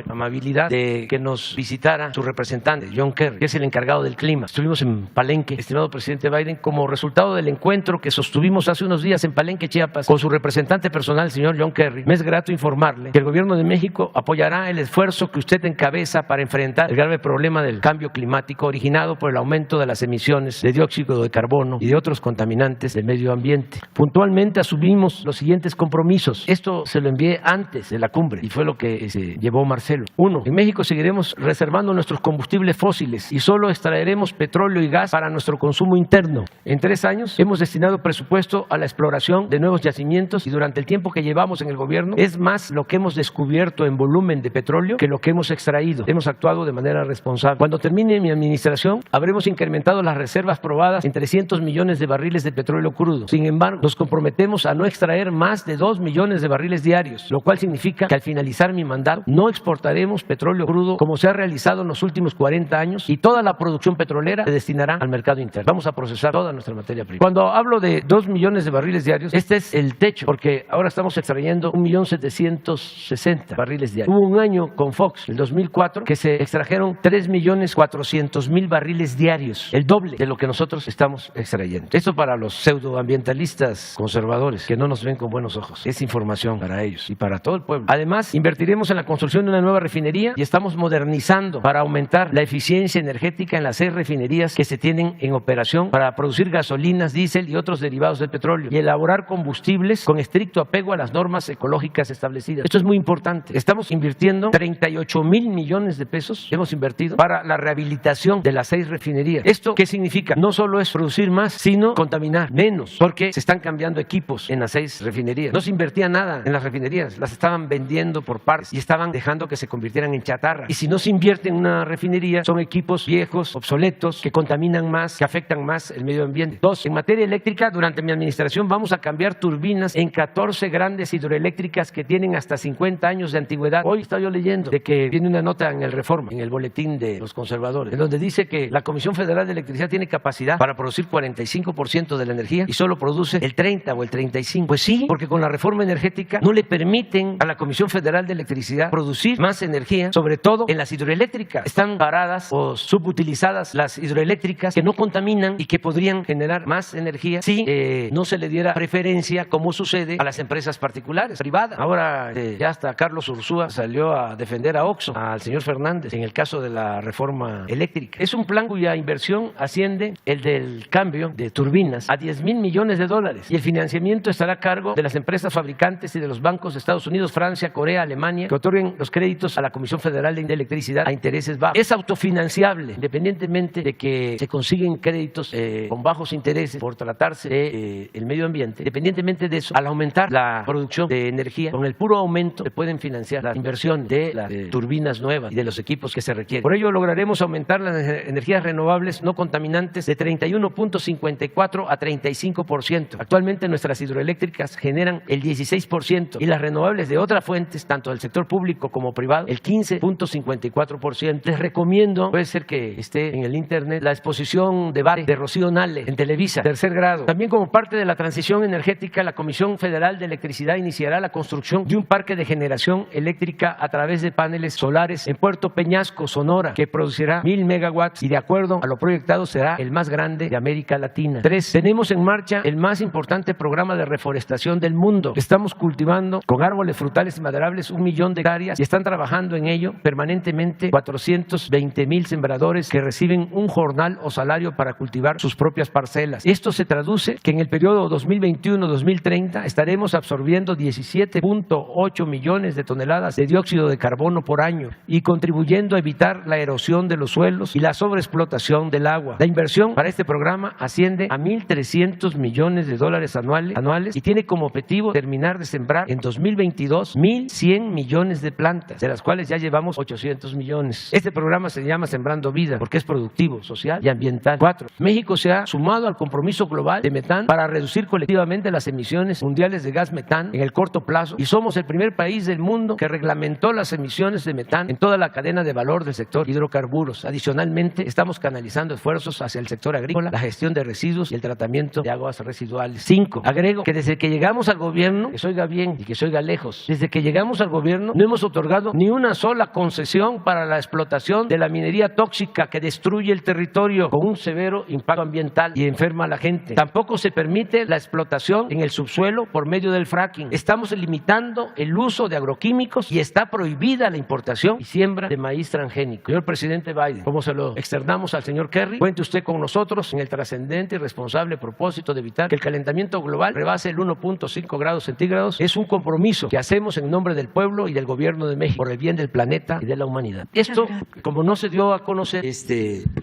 amabilidad de que nos visitara su representante, John Kerry, que es el encargado del clima. Estuvimos en Palenque, estimado presidente Biden, como resultado del encuentro que sostuvimos hace unos días en Palenque, Chiapas, con su representante personal, el señor John Kerry. Me es grato informarle que el gobierno de México apoyará el esfuerzo que usted encabeza para enfrentar el grave problema del cambio climático originado por el aumento de las emisiones de dióxido de carbono y de otros contaminantes del medio ambiente. Puntualmente asumimos los siguientes compromisos. Esto se lo envié antes de la cumbre y fue lo que llevó Marcelo. 1. En México seguiremos reservando nuestros combustibles fósiles y solo extraeremos petróleo y gas para nuestro consumo interno. En 3 años hemos destinado presupuesto a la exploración de nuevos yacimientos y durante el tiempo que llevamos en el gobierno es más lo que hemos descubierto en volumen de petróleo que lo que hemos extraído. Hemos actuado de manera responsable. Cuando termine mi administración habremos incrementado las reservas probadas en 300 millones de barriles de petróleo crudo. Sin embargo, nos comprometemos a no extraer más de 2 millones de barriles diarios, lo cual significa que al finalizar mi mandato no exportaremos petróleo crudo como se ha realizado en los últimos 40 años y toda la producción petrolera se destinará al mercado interno. Vamos a procesar toda nuestra materia prima. Cuando hablo de 2 millones de barriles diarios, este es el techo, porque ahora estamos extrayendo 1.760.000 barriles diarios. Hubo un año con Fox, el 2004, que se extrajeron 3.400.000 barriles diarios, el doble de lo que nosotros estamos extrayendo. Esto para los pseudoambientalistas conservadores que no nos ven con buenos ojos. Es información para ellos y para todo el pueblo. Además, invertiremos en la construcción de una nueva refinería y estamos modernizando para aumentar la eficiencia energética en las 6 refinerías que se tienen en operación para producir gasolinas, diésel y otros derivados del petróleo y elaborar combustibles con estricto apego a las normas ecológicas establecidas. Esto es muy importante. Estamos invirtiendo 38,000 millones de pesos, hemos invertido para la rehabilitación de las 6 refinerías. ¿Esto qué significa? No solo es producir más, sino contaminar menos, porque se están cambiando equipos en las 6 refinerías. No se invertía nada en las refinerías, las estaban vendiendo por partes y estaban dejando que se convirtieran en chatarra. Y si no se invierte en una refinería, son equipos viejos, obsoletos, que contaminan más, que afectan más el medio ambiente. 2. En materia eléctrica, durante mi administración vamos a cambiar turbinas en 14 grandes hidroeléctricas que tienen hasta 50 años de antigüedad. Hoy estaba yo leyendo de que viene una nota en el Reforma, en el boletín de los conservadores, en donde dice que la Comisión Federal de Electricidad tiene capacidad para producir 45% de la energía y solo produce el 30 o el 35. Pues sí, porque con la reforma energética no le permiten a la Comisión Federal de Electricidad producir más energía, sobre todo en las hidroeléctricas. Están paradas o subutilizadas las hidroeléctricas que no contaminan y que podrían generar más energía si no se le diera preferencia, como sucede a las empresas particulares, privadas. Ahora ya hasta Carlos Ursúa salió a defender a Oxxo, al señor Fernández, en el caso de la reforma eléctrica. Es un plan cuya inversión asciende, el del cambio de turbinas, a $10,000 millones y el financiamiento estará a cargo de las empresas fabricantes y de los bancos de Estados Unidos, Francia, Corea, Alemania, que otorguen los créditos a la Comisión Federal de Electricidad a intereses bajos. Es autofinanciable, independientemente de que se consiguen créditos con bajos intereses por tratarse del medio ambiente. Independientemente de eso, al aumentar la producción producción de energía, con el puro aumento se pueden financiar la inversión de las turbinas nuevas y de los equipos que se requieren. Por ello lograremos aumentar las energías renovables no contaminantes de 31.54 a 35%. Actualmente nuestras hidroeléctricas generan el 16% y las renovables de otras fuentes, tanto del sector público como privado, el 15.54%. Les recomiendo, puede ser que esté en el internet, la exposición debate de Rocío Nale en Televisa, tercer grado. También como parte de la transición energética, la Comisión Federal de Electricidad iniciará la construcción de un parque de generación eléctrica a través de paneles solares en Puerto Peñasco, Sonora, que producirá 1,000 megawatts y de acuerdo a lo proyectado será el más grande de América Latina. 3. Tenemos en marcha el más importante programa de reforestación del mundo. Estamos cultivando con árboles frutales y maderables 1 millón de hectáreas y están trabajando en ello permanentemente 420,000 sembradores que reciben un jornal o salario para cultivar sus propias parcelas. Esto se traduce que en el periodo 2021-2030 estaremos absorbiendo 17.8 millones de toneladas de dióxido de carbono por año y contribuyendo a evitar la erosión de los suelos y la sobreexplotación del agua. La inversión para este programa asciende a $1,300 millones anuales y tiene como objetivo terminar de sembrar en 2022 1,100 millones de plantas, de las cuales ya llevamos 800 millones. Este programa se llama Sembrando Vida porque es productivo, social y ambiental. 4. México se ha sumado al compromiso global de metano para reducir colectivamente las emisiones mundiales de gas metano en el corto plazo y somos el primer país del mundo que reglamentó las emisiones de metano en toda la cadena de valor del sector hidrocarburos. Adicionalmente, estamos canalizando esfuerzos hacia el sector agrícola, la gestión de residuos y el tratamiento de aguas residuales. 5. Agrego que desde que llegamos al gobierno, que se oiga bien y que se oiga lejos, desde que llegamos al gobierno no hemos otorgado ni una sola concesión para la explotación de la minería tóxica que destruye el territorio con un severo impacto ambiental y enferma a la gente. Tampoco se permite la explotación en el subsuelo por medio del fracking. Estamos limitando el uso de agroquímicos y está prohibida la importación y siembra de maíz transgénico. Señor presidente Biden, como se lo externamos al señor Kerry, cuente usted con nosotros en el trascendente y responsable propósito de evitar que el calentamiento global rebase el 1.5 grados centígrados. Es un compromiso que hacemos en nombre del pueblo y del gobierno de México por el bien del planeta y de la humanidad. Esto, como no se dio a conocer,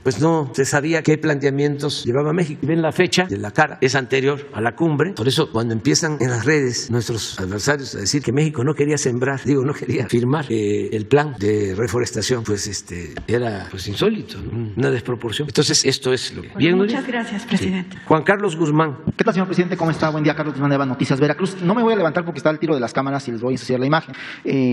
pues no se sabía qué planteamientos llevaba México. Ven la fecha de la cara, es anterior a la cumbre. Por eso cuando empiezan en las redes nuestros adversarios a decir que México no quería sembrar, no quería firmar el plan de reforestación, pues era pues insólito, una desproporción. Entonces esto es lo que... Bien, muchas gracias, presidente. Sí. Juan Carlos Guzmán. ¿Qué tal, señor presidente? ¿Cómo está? Buen día, Carlos Guzmán de Eva Noticias Veracruz. No me voy a levantar porque está al tiro de las cámaras y les voy a ensuciar la imagen.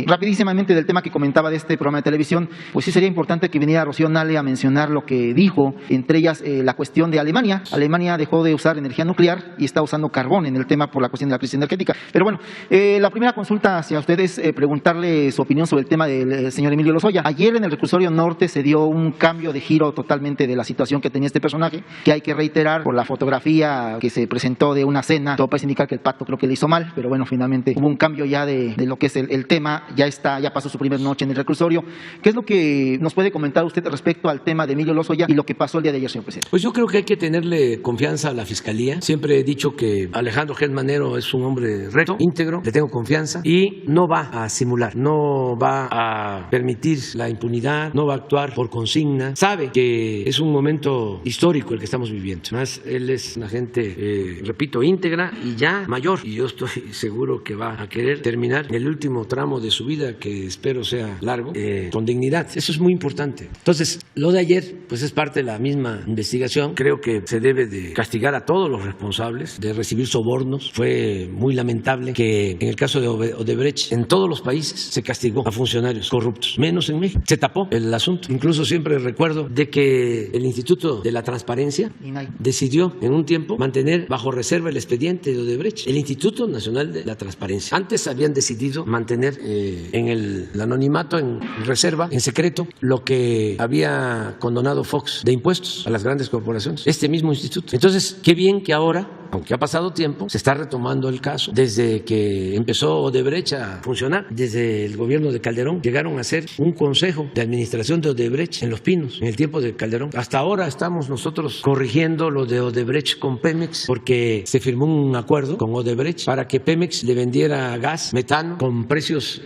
Rapidísimamente del tema que comentaba de este programa de televisión, pues sí sería importante que viniera Rocío Nale a mencionar lo que dijo, entre ellas la cuestión de Alemania. Alemania dejó de usar energía nuclear y está usando carbón en el tema por la cuestión de la crisis energética. Pero bueno, la primera consulta hacia ustedes, preguntarle su opinión sobre el tema del señor Emilio Lozoya. Ayer en el reclusorio norte se dio un cambio de giro totalmente de la situación que tenía este personaje, que hay que reiterar por la fotografía que se presentó de una cena. Todo parece indicar que el pacto creo que le hizo mal, pero bueno, finalmente hubo un cambio ya de lo que es el tema. Ya pasó su primera noche en el reclusorio. ¿Qué es lo que nos puede comentar usted respecto al tema de Emilio Lozoya y lo que pasó el día de ayer, señor presidente? Pues yo creo que hay que tenerle confianza a la Fiscalía. Siempre he dicho que Alejandro Gertz Manero es un hombre recto, íntegro, le tengo confianza y no va a simular, no va a permitir la impunidad, no va a actuar por consigna. Sabe que es un momento histórico el que estamos viviendo. Además, él es una gente, repito, íntegra y ya mayor. Y yo estoy seguro que va a querer terminar el último tramo de su vida, que espero sea largo, con dignidad. Eso es muy importante. Entonces, lo de ayer, pues es parte de la misma investigación. Creo que se debe de castigar a todos los responsables de recibir sobornos. Fue muy lamentable que en el caso de Odebrecht, en todos los países se castigó a funcionarios corruptos, menos en México. Se tapó el asunto. Incluso siempre recuerdo de que el Instituto de la Transparencia decidió en un tiempo mantener bajo reserva el expediente de Odebrecht. El Instituto Nacional de la Transparencia. Antes habían decidido mantener en el anonimato, en reserva, en secreto, lo que había condonado Fox de impuestos a las grandes corporaciones. Este mismo instituto. Entonces, qué bien que ahora, aunque ha pasado tiempo, se está retomando el caso. Desde que empezó Odebrecht a funcionar, desde el gobierno de Calderón, llegaron a hacer un consejo de administración de Odebrecht en Los Pinos, en el tiempo de Calderón. Hasta ahora estamos nosotros corrigiendo lo de Odebrecht con Pemex, porque se firmó un acuerdo con Odebrecht para que Pemex le vendiera gas, metano, con precios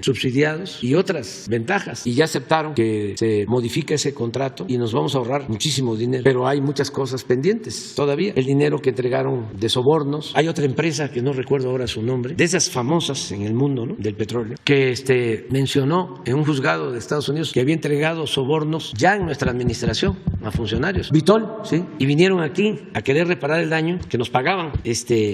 subsidiados y otras ventajas. Y ya aceptaron que se modifique ese contrato y nos vamos a ahorrar muchísimo dinero. Pero hay muchas cosas pendientes todavía. El dinero que entregaron acusaron de sobornos. Hay otra empresa que no recuerdo ahora su nombre, de esas famosas en el mundo, ¿no?, del petróleo, que mencionó en un juzgado de Estados Unidos que había entregado sobornos ya en nuestra administración a funcionarios. Vitol, ¿sí? Y vinieron aquí a querer reparar el daño, que nos pagaban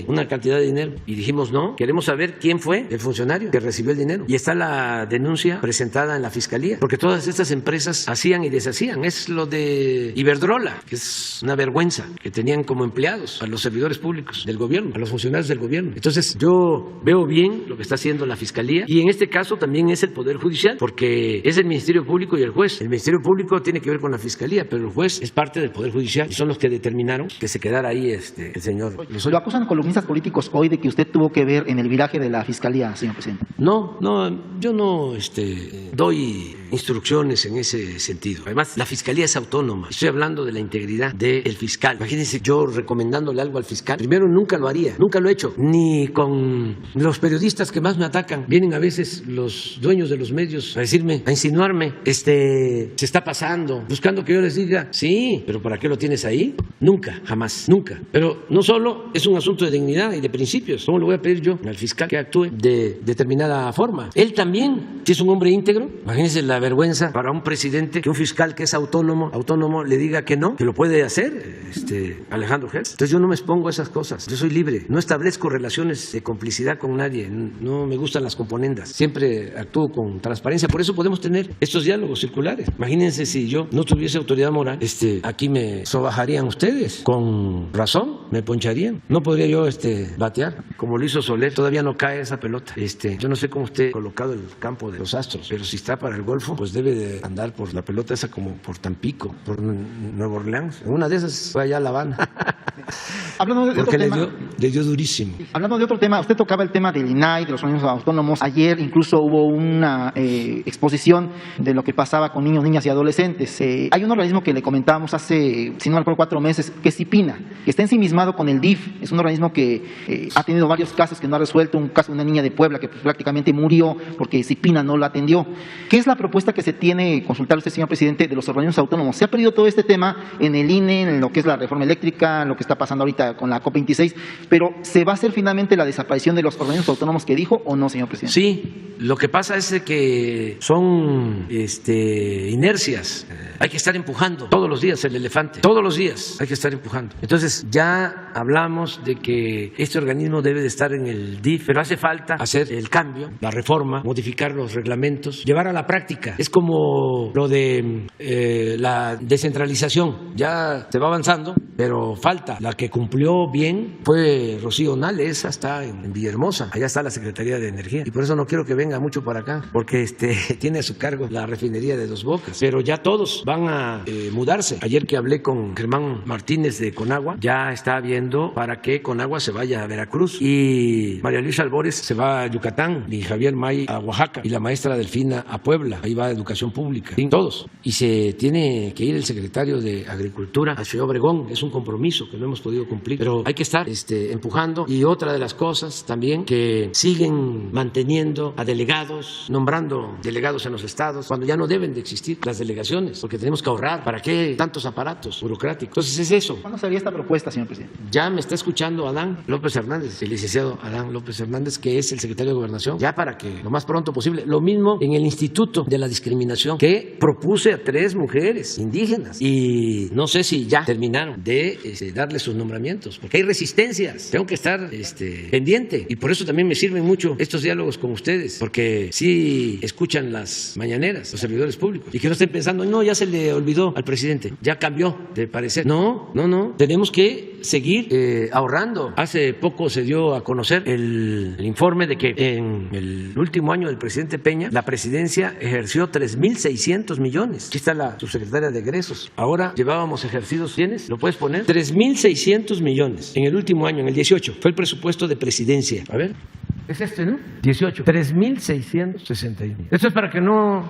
una cantidad de dinero. Y dijimos, no, queremos saber quién fue el funcionario que recibió el dinero. Y está la denuncia presentada en la Fiscalía, porque todas estas empresas hacían y deshacían. Es lo de Iberdrola, que es una vergüenza, que tenían como empleados a los servidores públicos del gobierno, a los funcionarios del gobierno. Entonces yo veo bien lo que está haciendo la Fiscalía, y en este caso también es el Poder Judicial, porque es el Ministerio Público y el juez. El Ministerio Público tiene que ver con la Fiscalía, pero el juez es parte del Poder Judicial y son los que determinaron que se quedara ahí el señor. Lo acusan columnistas políticos hoy de que usted tuvo que ver en el viraje de la Fiscalía, señor presidente. No, yo no doy instrucciones en ese sentido. Además, la Fiscalía es autónoma. Estoy hablando de la integridad del fiscal. Imagínense yo recomendándole algo al fiscal. Primero, nunca lo haría, nunca lo he hecho, ni con los periodistas que más me atacan. Vienen a veces los dueños de los medios a decirme, a insinuarme, se está pasando, buscando que yo les diga, sí, pero ¿para qué lo tienes ahí? Nunca, jamás, nunca. Pero no solo es un asunto de dignidad y de principios. ¿Cómo le voy a pedir yo al fiscal que actúe de determinada forma? Él también, si es un hombre íntegro, imagínense la vergüenza para un presidente que un fiscal que es autónomo le diga que no, que lo puede hacer, Alejandro Hertz. Entonces yo no me expongo a esas cosas. Yo soy libre, no establezco relaciones de complicidad con nadie, no me gustan las componendas. Siempre actúo con transparencia. Por eso podemos tener estos diálogos circulares. Imagínense si yo no tuviese autoridad moral, aquí me sobajarían ustedes. Con razón, me poncharían. No podría yo batear, como lo hizo Soler. Todavía no cae esa pelota. Yo no sé cómo esté colocado el campo de los Astros, pero si está para el Golfo, pues debe de andar por la pelota esa como por Tampico, por Nueva Orleans. En una de esas fue allá a La Habana. Hablando de porque otro tema, le dio durísimo. Hablando de otro tema, usted tocaba el tema del INAI, de los organismos autónomos. Ayer incluso hubo una exposición de lo que pasaba con niños, niñas y adolescentes. Hay un organismo que le comentábamos hace, si no me acuerdo, 4 meses, que es CIPINA, que está ensimismado con el DIF. Es un organismo que ha tenido varios casos que no ha resuelto. Un caso de una niña de Puebla que prácticamente murió porque CIPINA no la atendió. ¿Qué es la propuesta que se tiene, consultar usted, señor presidente, de los organismos autónomos? Se ha perdido todo este tema en el INE, en lo que es la reforma eléctrica, lo que está pasando ahorita con la COP26, pero ¿se va a hacer finalmente la desaparición de los organismos autónomos que dijo o no, señor presidente? Sí, lo que pasa es que son inercias. Hay que estar empujando todos los días el elefante, todos los días hay que estar empujando. Entonces ya hablamos de que este organismo debe de estar en el DIF, pero hace falta hacer el cambio, la reforma, modificar los reglamentos, llevar a la práctica. Es como lo de la descentralización, ya se va avanzando, pero falta. La que cumplió bien fue Rocío Nale, esa está en Villahermosa, allá está la Secretaría de Energía, y por eso no quiero que venga mucho para acá, porque tiene a su cargo la refinería de Dos Bocas, pero ya todos van a mudarse. Ayer que hablé con Germán Martínez de Conagua, ya está viendo para que Conagua se vaya a Veracruz, y María Luisa Albores se va a Yucatán, y Javier May a Oaxaca, y la maestra Delfina a Puebla, ahí va a Educación Pública, todos. Y se tiene que ir el secretario de Agricultura a Ciudad Obregón, es un compromiso que no hemos podido cumplir, pero hay que estar empujando. Y otra de las cosas también, que siguen manteniendo a delegados, nombrando delegados en los estados, cuando ya no deben de existir las delegaciones, porque tenemos que ahorrar. ¿Para qué tantos aparatos burocráticos? Entonces es eso. ¿Cuándo sería esta propuesta, señor presidente? Ya me está escuchando Adán López Hernández, el licenciado Adán López Hernández, que es el secretario de Gobernación, ya para que lo más pronto posible. Lo mismo en el Instituto de la Discriminación, que propuse a 3 mujeres indígenas, y no sé si ya terminaron de darle sus nombramientos, porque hay resistencias. Tengo que estar pendiente, y por eso también me sirven mucho estos diálogos con ustedes, porque sí escuchan las mañaneras los servidores públicos, y que no estén pensando, no, ya se le olvidó al presidente, ya cambió de parecer. No, tenemos que seguir ahorrando. Hace poco se dio a conocer el informe de que en el último año del presidente Peña, la presidencia ejerció 3.600 millones. Aquí está la subsecretaria de egresos. Ahora llevábamos ejercidos, ¿tienes? ¿Lo puedes poner? 3.600 millones en el último año, en el 18. Fue el presupuesto de presidencia. A ver. es este, ¿no? 18, 3,661. Esto es para que no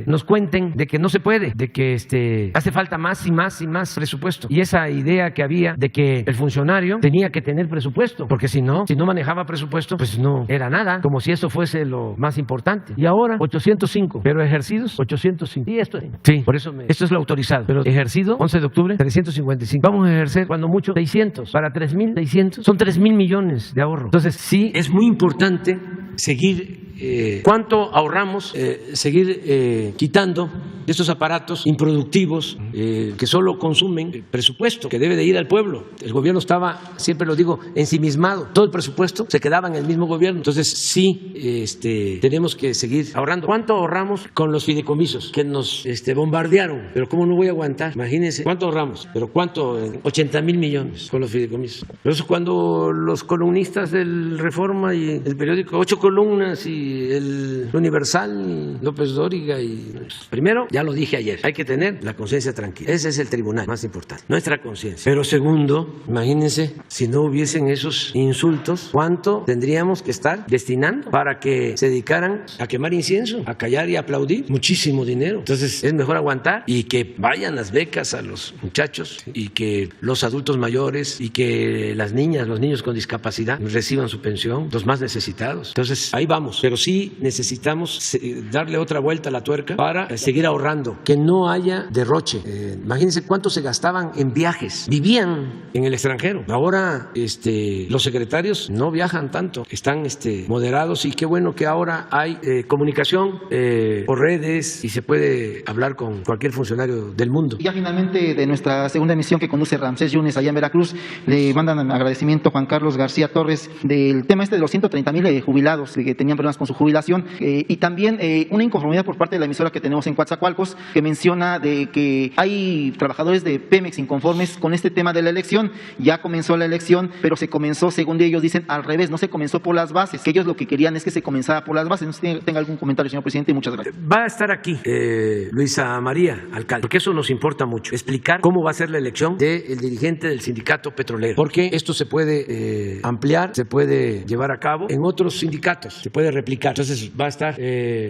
nos cuenten de que no se puede, de que hace falta más y más y más presupuesto. Y esa idea que había de que el funcionario tenía que tener presupuesto, porque si no manejaba presupuesto, pues no era nada, como si eso fuese lo más importante. Y ahora 805, pero ejercidos 805. Y esto, sí, por eso esto es lo autorizado, pero ejercido 11 de octubre 355. Vamos a ejercer cuando mucho 600 para 3,600, son 3,000 millones de ahorro. Entonces sí es muy importante seguir cuánto ahorramos, seguir quitando de estos aparatos improductivos que solo consumen presupuesto que debe de ir al pueblo. El gobierno estaba, siempre lo digo, ensimismado. Todo el presupuesto se quedaba en el mismo gobierno. Entonces sí tenemos que seguir ahorrando. ¿Cuánto ahorramos con los fideicomisos que nos bombardearon? Pero ¿cómo no voy a aguantar? Imagínense, ¿cuánto ahorramos? Pero ¿cuánto? 80,000 millones con los fideicomisos. Pero eso cuando los columnistas del Reforma y el periódico 8 columnas y el Universal, López Dóriga y primero, ya lo dije ayer, hay que tener la conciencia tranquila. Ese es el tribunal más importante, nuestra conciencia. Pero segundo, imagínense, si no hubiesen esos insultos, ¿cuánto tendríamos que estar destinando para que se dedicaran a quemar incienso, a callar y aplaudir? Muchísimo dinero. Entonces es mejor aguantar y que vayan las becas a los muchachos y que los adultos mayores y que las niñas, los niños con discapacidad reciban su pensión, los más necesitados. Entonces ahí vamos, pero sí necesitamos darle otra vuelta a la tuerca para seguir ahorrando, que no haya derroche. Imagínense cuánto se gastaban en viajes, vivían en el extranjero. Ahora los secretarios no viajan tanto, están moderados, y qué bueno que ahora hay comunicación por redes y se puede hablar con cualquier funcionario del mundo. Y ya finalmente, de nuestra segunda emisión que conduce Ramsés Yunes allá en Veracruz, le mandan agradecimiento a Juan Carlos García Torres del tema de los 130,000 jubilados que tenían problemas con su jubilación, y también una inconformidad por parte de la emisora que tenemos en Coatzacoalcos, que menciona de que hay trabajadores de Pemex inconformes con este tema de la elección. Ya comenzó la elección, pero se comenzó, según ellos dicen, al revés, no se comenzó por las bases, que ellos lo que querían es que se comenzara por las bases. No sé si tenga algún comentario, señor presidente, y muchas gracias. Va a estar aquí Luisa María, alcalde, porque eso nos importa mucho, explicar cómo va a ser la elección del dirigente del sindicato petrolero, porque esto se puede ampliar, se puede llevar a cabo en otros sindicatos, se puede replicar. Entonces va a estar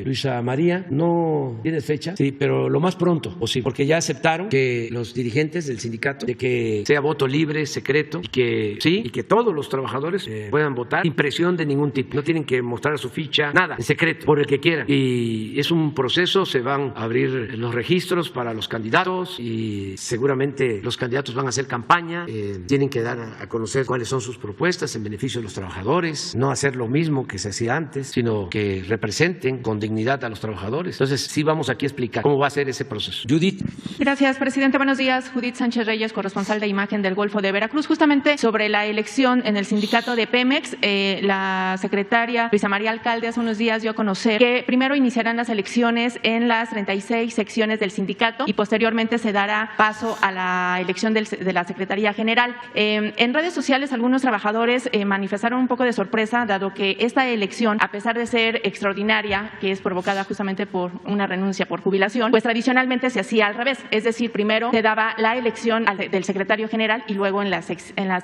Luisa María, no tiene fecha, sí, pero lo más pronto posible, porque ya aceptaron que los dirigentes del sindicato, de que sea voto libre, secreto, y que todos los trabajadores puedan votar sin presión de ningún tipo, no tienen que mostrar su ficha, nada, en secreto, por el que quieran. Y es un proceso, se van a abrir los registros para los candidatos y seguramente los candidatos van a hacer campaña, tienen que dar a conocer cuáles son sus propuestas en beneficio de los trabajadores, no hacer lo mismo que se hacía antes, sino que representen con dignidad a los trabajadores. Entonces sí vamos aquí a explicar cómo va a ser ese proceso. Judith. Gracias, presidente. Buenos días. Judith Sánchez Reyes, corresponsal de Imagen del Golfo de Veracruz. Justamente sobre la elección en el sindicato de Pemex, la secretaria Luisa María Alcalde hace unos días dio a conocer que primero iniciarán las elecciones en las 36 secciones del sindicato y posteriormente se dará paso a la elección de la Secretaría General. En redes sociales algunos trabajadores manifestaron un poco de sorpresa, dado que esta elección, a pesar de ser extraordinaria, que es provocada justamente por una renuncia por jubilación, pues tradicionalmente se hacía al revés, es decir, primero se daba la elección del secretario general y luego en las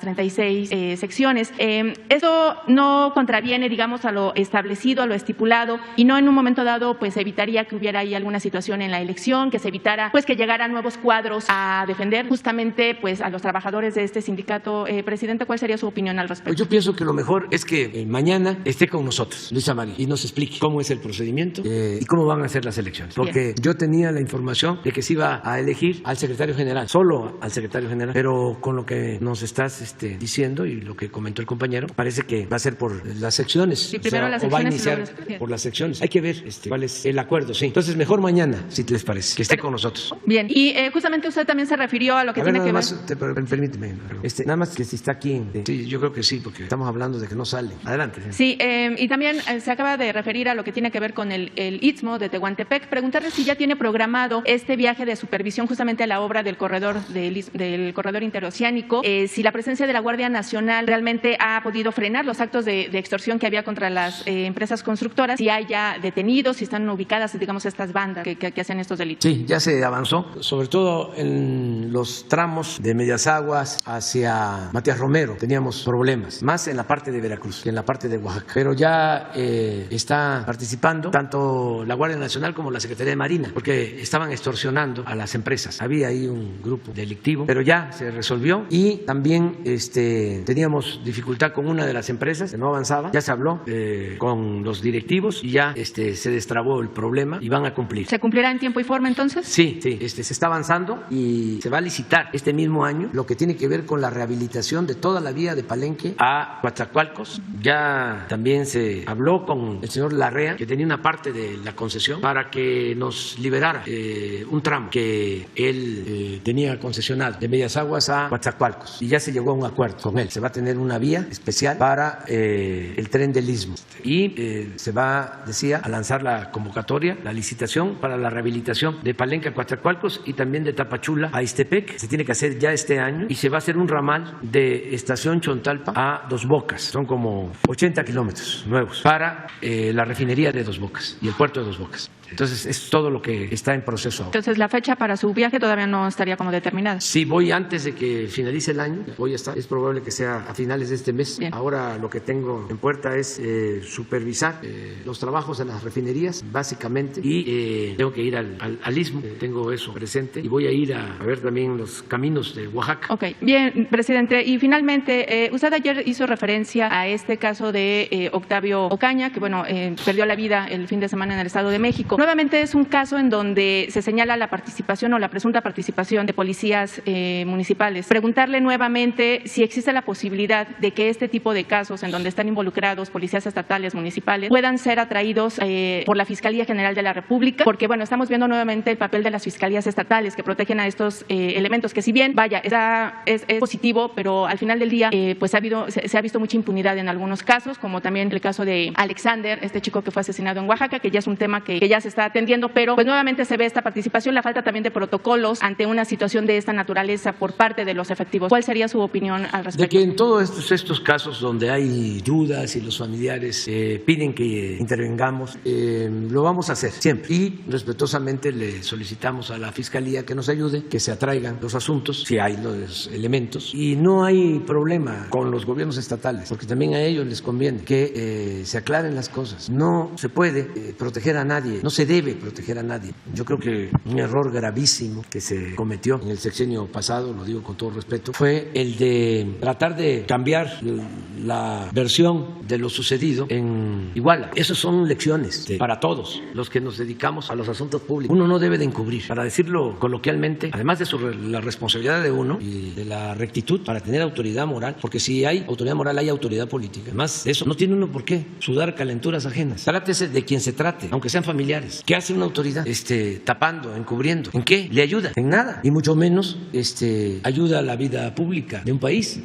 36 secciones. Esto no contraviene, digamos, a lo establecido, a lo estipulado, y no en un momento dado pues evitaría que hubiera ahí alguna situación en la elección, que se evitara pues que llegaran nuevos cuadros a defender justamente pues a los trabajadores de este sindicato. Presidente, ¿cuál sería su opinión al respecto? Yo pienso que lo mejor es que mañana esté con nosotros Luisa María y nos explique cómo es el procedimiento y cómo van a ser las elecciones. Porque yo tenía la información de que se iba a elegir al secretario general, solo al secretario general, pero con lo que nos estás diciendo y lo que comentó el compañero, parece que va a ser por las secciones. Sí, primero las o va a secciones, iniciar por las secciones. Hay que ver cuál es el acuerdo, sí. Entonces, mejor mañana, si les parece, que esté con nosotros. Bien, y justamente usted también se refirió a lo que tiene que ver. Permíteme, nada más que si está aquí. Sí, yo creo que sí, porque estamos hablando de que no sale. Adelante. Sí, y también se acaba de referir a lo que tiene que ver con el Istmo de Tehuantepec. Preguntarle si ya tiene programado este viaje de supervisión justamente a la obra del corredor interoceánico, si la presencia de la Guardia Nacional realmente ha podido frenar los actos de extorsión que había contra las empresas constructoras, si hay ya detenidos, si están ubicadas, digamos, estas bandas que hacen estos delitos. Sí, ya se avanzó, sobre todo en los tramos de Medias Aguas hacia Matías Romero teníamos problemas, más en la parte de Veracruz que en la parte de Oaxaca, pero ya está participando tanto la Guardia Nacional como la Secretaría de Marina, porque estaban extorsionando a las empresas. Había ahí un grupo delictivo, pero ya se resolvió. Y también teníamos dificultad con una de las empresas que no avanzaba, ya se habló con los directivos y ya se destrabó el problema y van a cumplir. ¿Se cumplirá en tiempo y forma entonces? Sí, se está avanzando y se va a licitar este mismo año lo que tiene que ver con la rehabilitación de toda la vía de Palenque a Coatzacoalcos. Ya también se habló con el señor Larrea, que tenía una parte de la concesión, para que nos liberara un tramo que él tenía concesionado de Medias Aguas a Coatzacoalcos, y ya se llegó a un acuerdo con él. Se va a tener una vía especial para el tren del Istmo y se va, decía, a lanzar la convocatoria, la licitación para la rehabilitación de Palenque a Coatzacoalcos y también de Tapachula a Ixtepec. Se tiene que hacer ya este año y se va a hacer un ramal de Estación Chontalpa a Dos Bocas. Son como 80 kilómetros nuevos para la refinería de Dos Bocas y el puerto de Dos Bocas. Entonces, es todo lo que está en proceso ahora. Entonces, la fecha para su viaje todavía no estaría como determinada. Sí, voy antes de que finalice el año, voy a estar. Es probable que sea a finales de este mes. Bien. Ahora lo que tengo en puerta es supervisar los trabajos en las refinerías, básicamente, y tengo que ir al Istmo, tengo eso presente, y voy a ir a ver también los caminos de Oaxaca. Ok, bien, presidente. Y finalmente, usted ayer hizo referencia a este caso de Octavio Ocaña, que perdió la vida el fin de semana en el Estado de México. Nuevamente es un caso en donde se señala la participación o la presunta participación de policías municipales. Preguntarle nuevamente si existe la posibilidad de que este tipo de casos en donde están involucrados policías estatales, municipales, puedan ser atraídos por la Fiscalía General de la República, porque estamos viendo nuevamente el papel de las fiscalías estatales que protegen a estos elementos, que si bien, es positivo, pero al final del día se ha visto mucha impunidad en algunos casos, como también el caso de Alexander, este chico que fue asesinado en Oaxaca, que ya es un tema que ya se está atendiendo, pero nuevamente se ve esta participación, la falta también de protocolos ante una situación de esta naturaleza por parte de los efectivos. ¿Cuál sería su opinión al respecto? De que en todos estos casos donde hay dudas y los familiares piden que intervengamos, lo vamos a hacer siempre, y respetuosamente le solicitamos a la Fiscalía que nos ayude, que se atraigan los asuntos, si hay los elementos, y no hay problema con los gobiernos estatales, porque también a ellos les conviene que se aclaren las cosas. No se puede proteger a nadie, no se debe proteger a nadie. Yo creo que un error gravísimo que se cometió en el sexenio pasado, lo digo con todo respeto, fue el de tratar de cambiar la versión de lo sucedido en Iguala. Esas son lecciones para todos los que nos dedicamos a los asuntos públicos. Uno no debe de encubrir, para decirlo coloquialmente, además de la responsabilidad de uno y de la rectitud para tener autoridad moral, porque si hay autoridad moral hay autoridad política. Además de eso, no tiene uno por qué sudar calenturas ajenas. Trátese de quien se trate, aunque sean familiares. ¿Qué hace una autoridad? Tapando, encubriendo. ¿En qué? ¿Le ayuda? En nada. Y mucho menos ayuda a la vida pública de un país.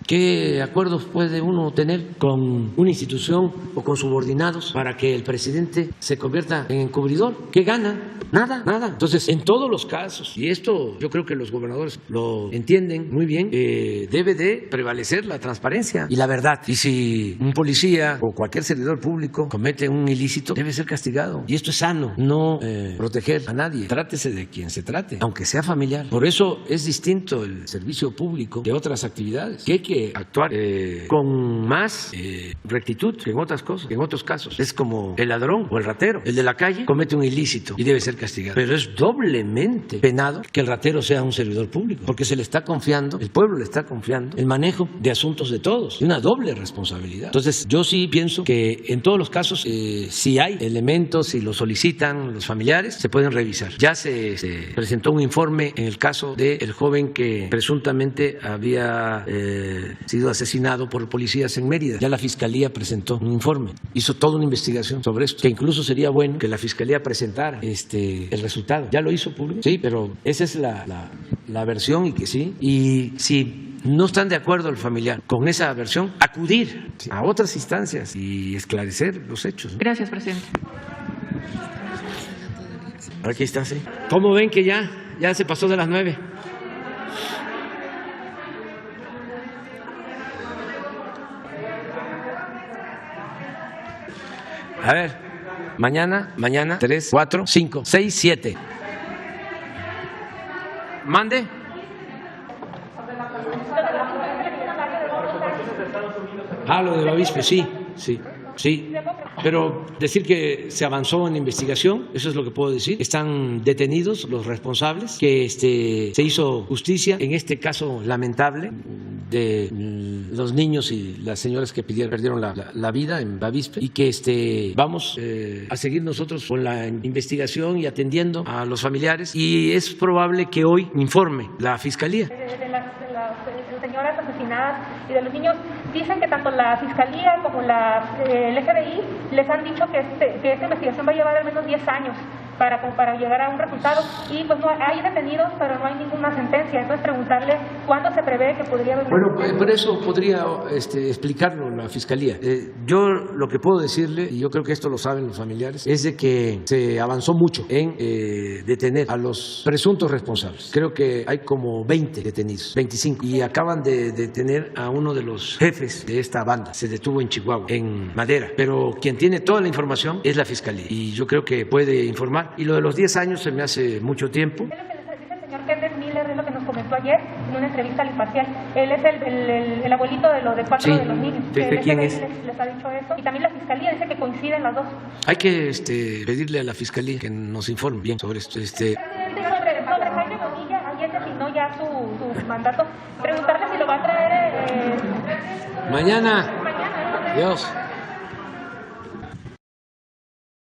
¿Qué acuerdos puede uno tener con una institución o con subordinados para que el presidente se convierta en encubridor? ¿Qué gana? Nada, nada. Entonces, en todos los casos, y esto yo creo que los gobernadores lo entienden muy bien, debe de prevalecer la transparencia y la verdad. Y si un policía o cualquier servidor público comete un ilícito, debe ser castigado. Y esto es sano, no proteger a nadie. Trátese de quien se trate, aunque sea familiar. Por eso es distinto el servicio público de otras actividades, que hay que actuar con más rectitud que en otras cosas, que en otros casos. Es como el ladrón o el ratero. El de la calle comete un ilícito y debe ser castigado. Pero es doblemente penado que el ratero sea un servidor público, porque se le está confiando, el pueblo le está confiando el manejo de asuntos de todos. Es una doble responsabilidad. Entonces, yo sí pienso que en todos los casos, si hay elementos, si lo solicitan los familiares, se pueden revisar. Ya se presentó un informe en el caso del joven que presuntamente había sido asesinado por policías en Mérida. Ya la Fiscalía presentó un informe, hizo toda una investigación sobre esto, que incluso sería bueno que la Fiscalía presentara el resultado. ¿Ya lo hizo público? Sí, pero esa es la versión, y que sí. Y si no están de acuerdo el familiar con esa versión, acudir a otras instancias y esclarecer los hechos. Gracias, presidente. Aquí está, sí. ¿Cómo ven que ya se pasó de las 9? A ver, mañana, 3, 4, 5, 6, 7. Mande. Lo de Bavispe, sí. Pero decir que se avanzó en la investigación, eso es lo que puedo decir. Están detenidos los responsables, que se hizo justicia en este caso lamentable de los niños y las señoras que perdieron la vida en Bavispe, y que vamos a seguir nosotros con la investigación y atendiendo a los familiares, y es probable que hoy informe la Fiscalía. De las señoras asesinadas y de los niños, dicen que tanto la Fiscalía como el FBI les han dicho que esta investigación va a llevar al menos 10 años para llegar a un resultado, y pues no hay detenidos, pero no hay ninguna sentencia. Entonces preguntarle cuándo se prevé que podría haber. Bueno, por eso podría explicarlo la Fiscalía. Yo lo que puedo decirle, y yo creo que esto lo saben los familiares, es de que se avanzó mucho en detener a los presuntos responsables. Creo que hay como 20 detenidos, 25, y acaban de detener a uno de los jefes de esta banda. Se detuvo en Chihuahua, en Madera, pero quien tiene toda la información es la Fiscalía, y yo creo que puede informar. Y lo de los 10 años se me hace mucho tiempo. Es lo que les dice el señor Kenneth Miller, es lo que nos comentó ayer en una entrevista al Imparcial. Él es el abuelito de los de 4 de los niños. ¿Quién es? Les ha dicho eso. Y también la Fiscalía dice que coinciden las dos. Hay que pedirle a la Fiscalía que nos informe bien sobre esto. Sobre Jaime Bonilla, ayer terminó ya su mandato. Preguntarle si lo va a traer mañana. Dios.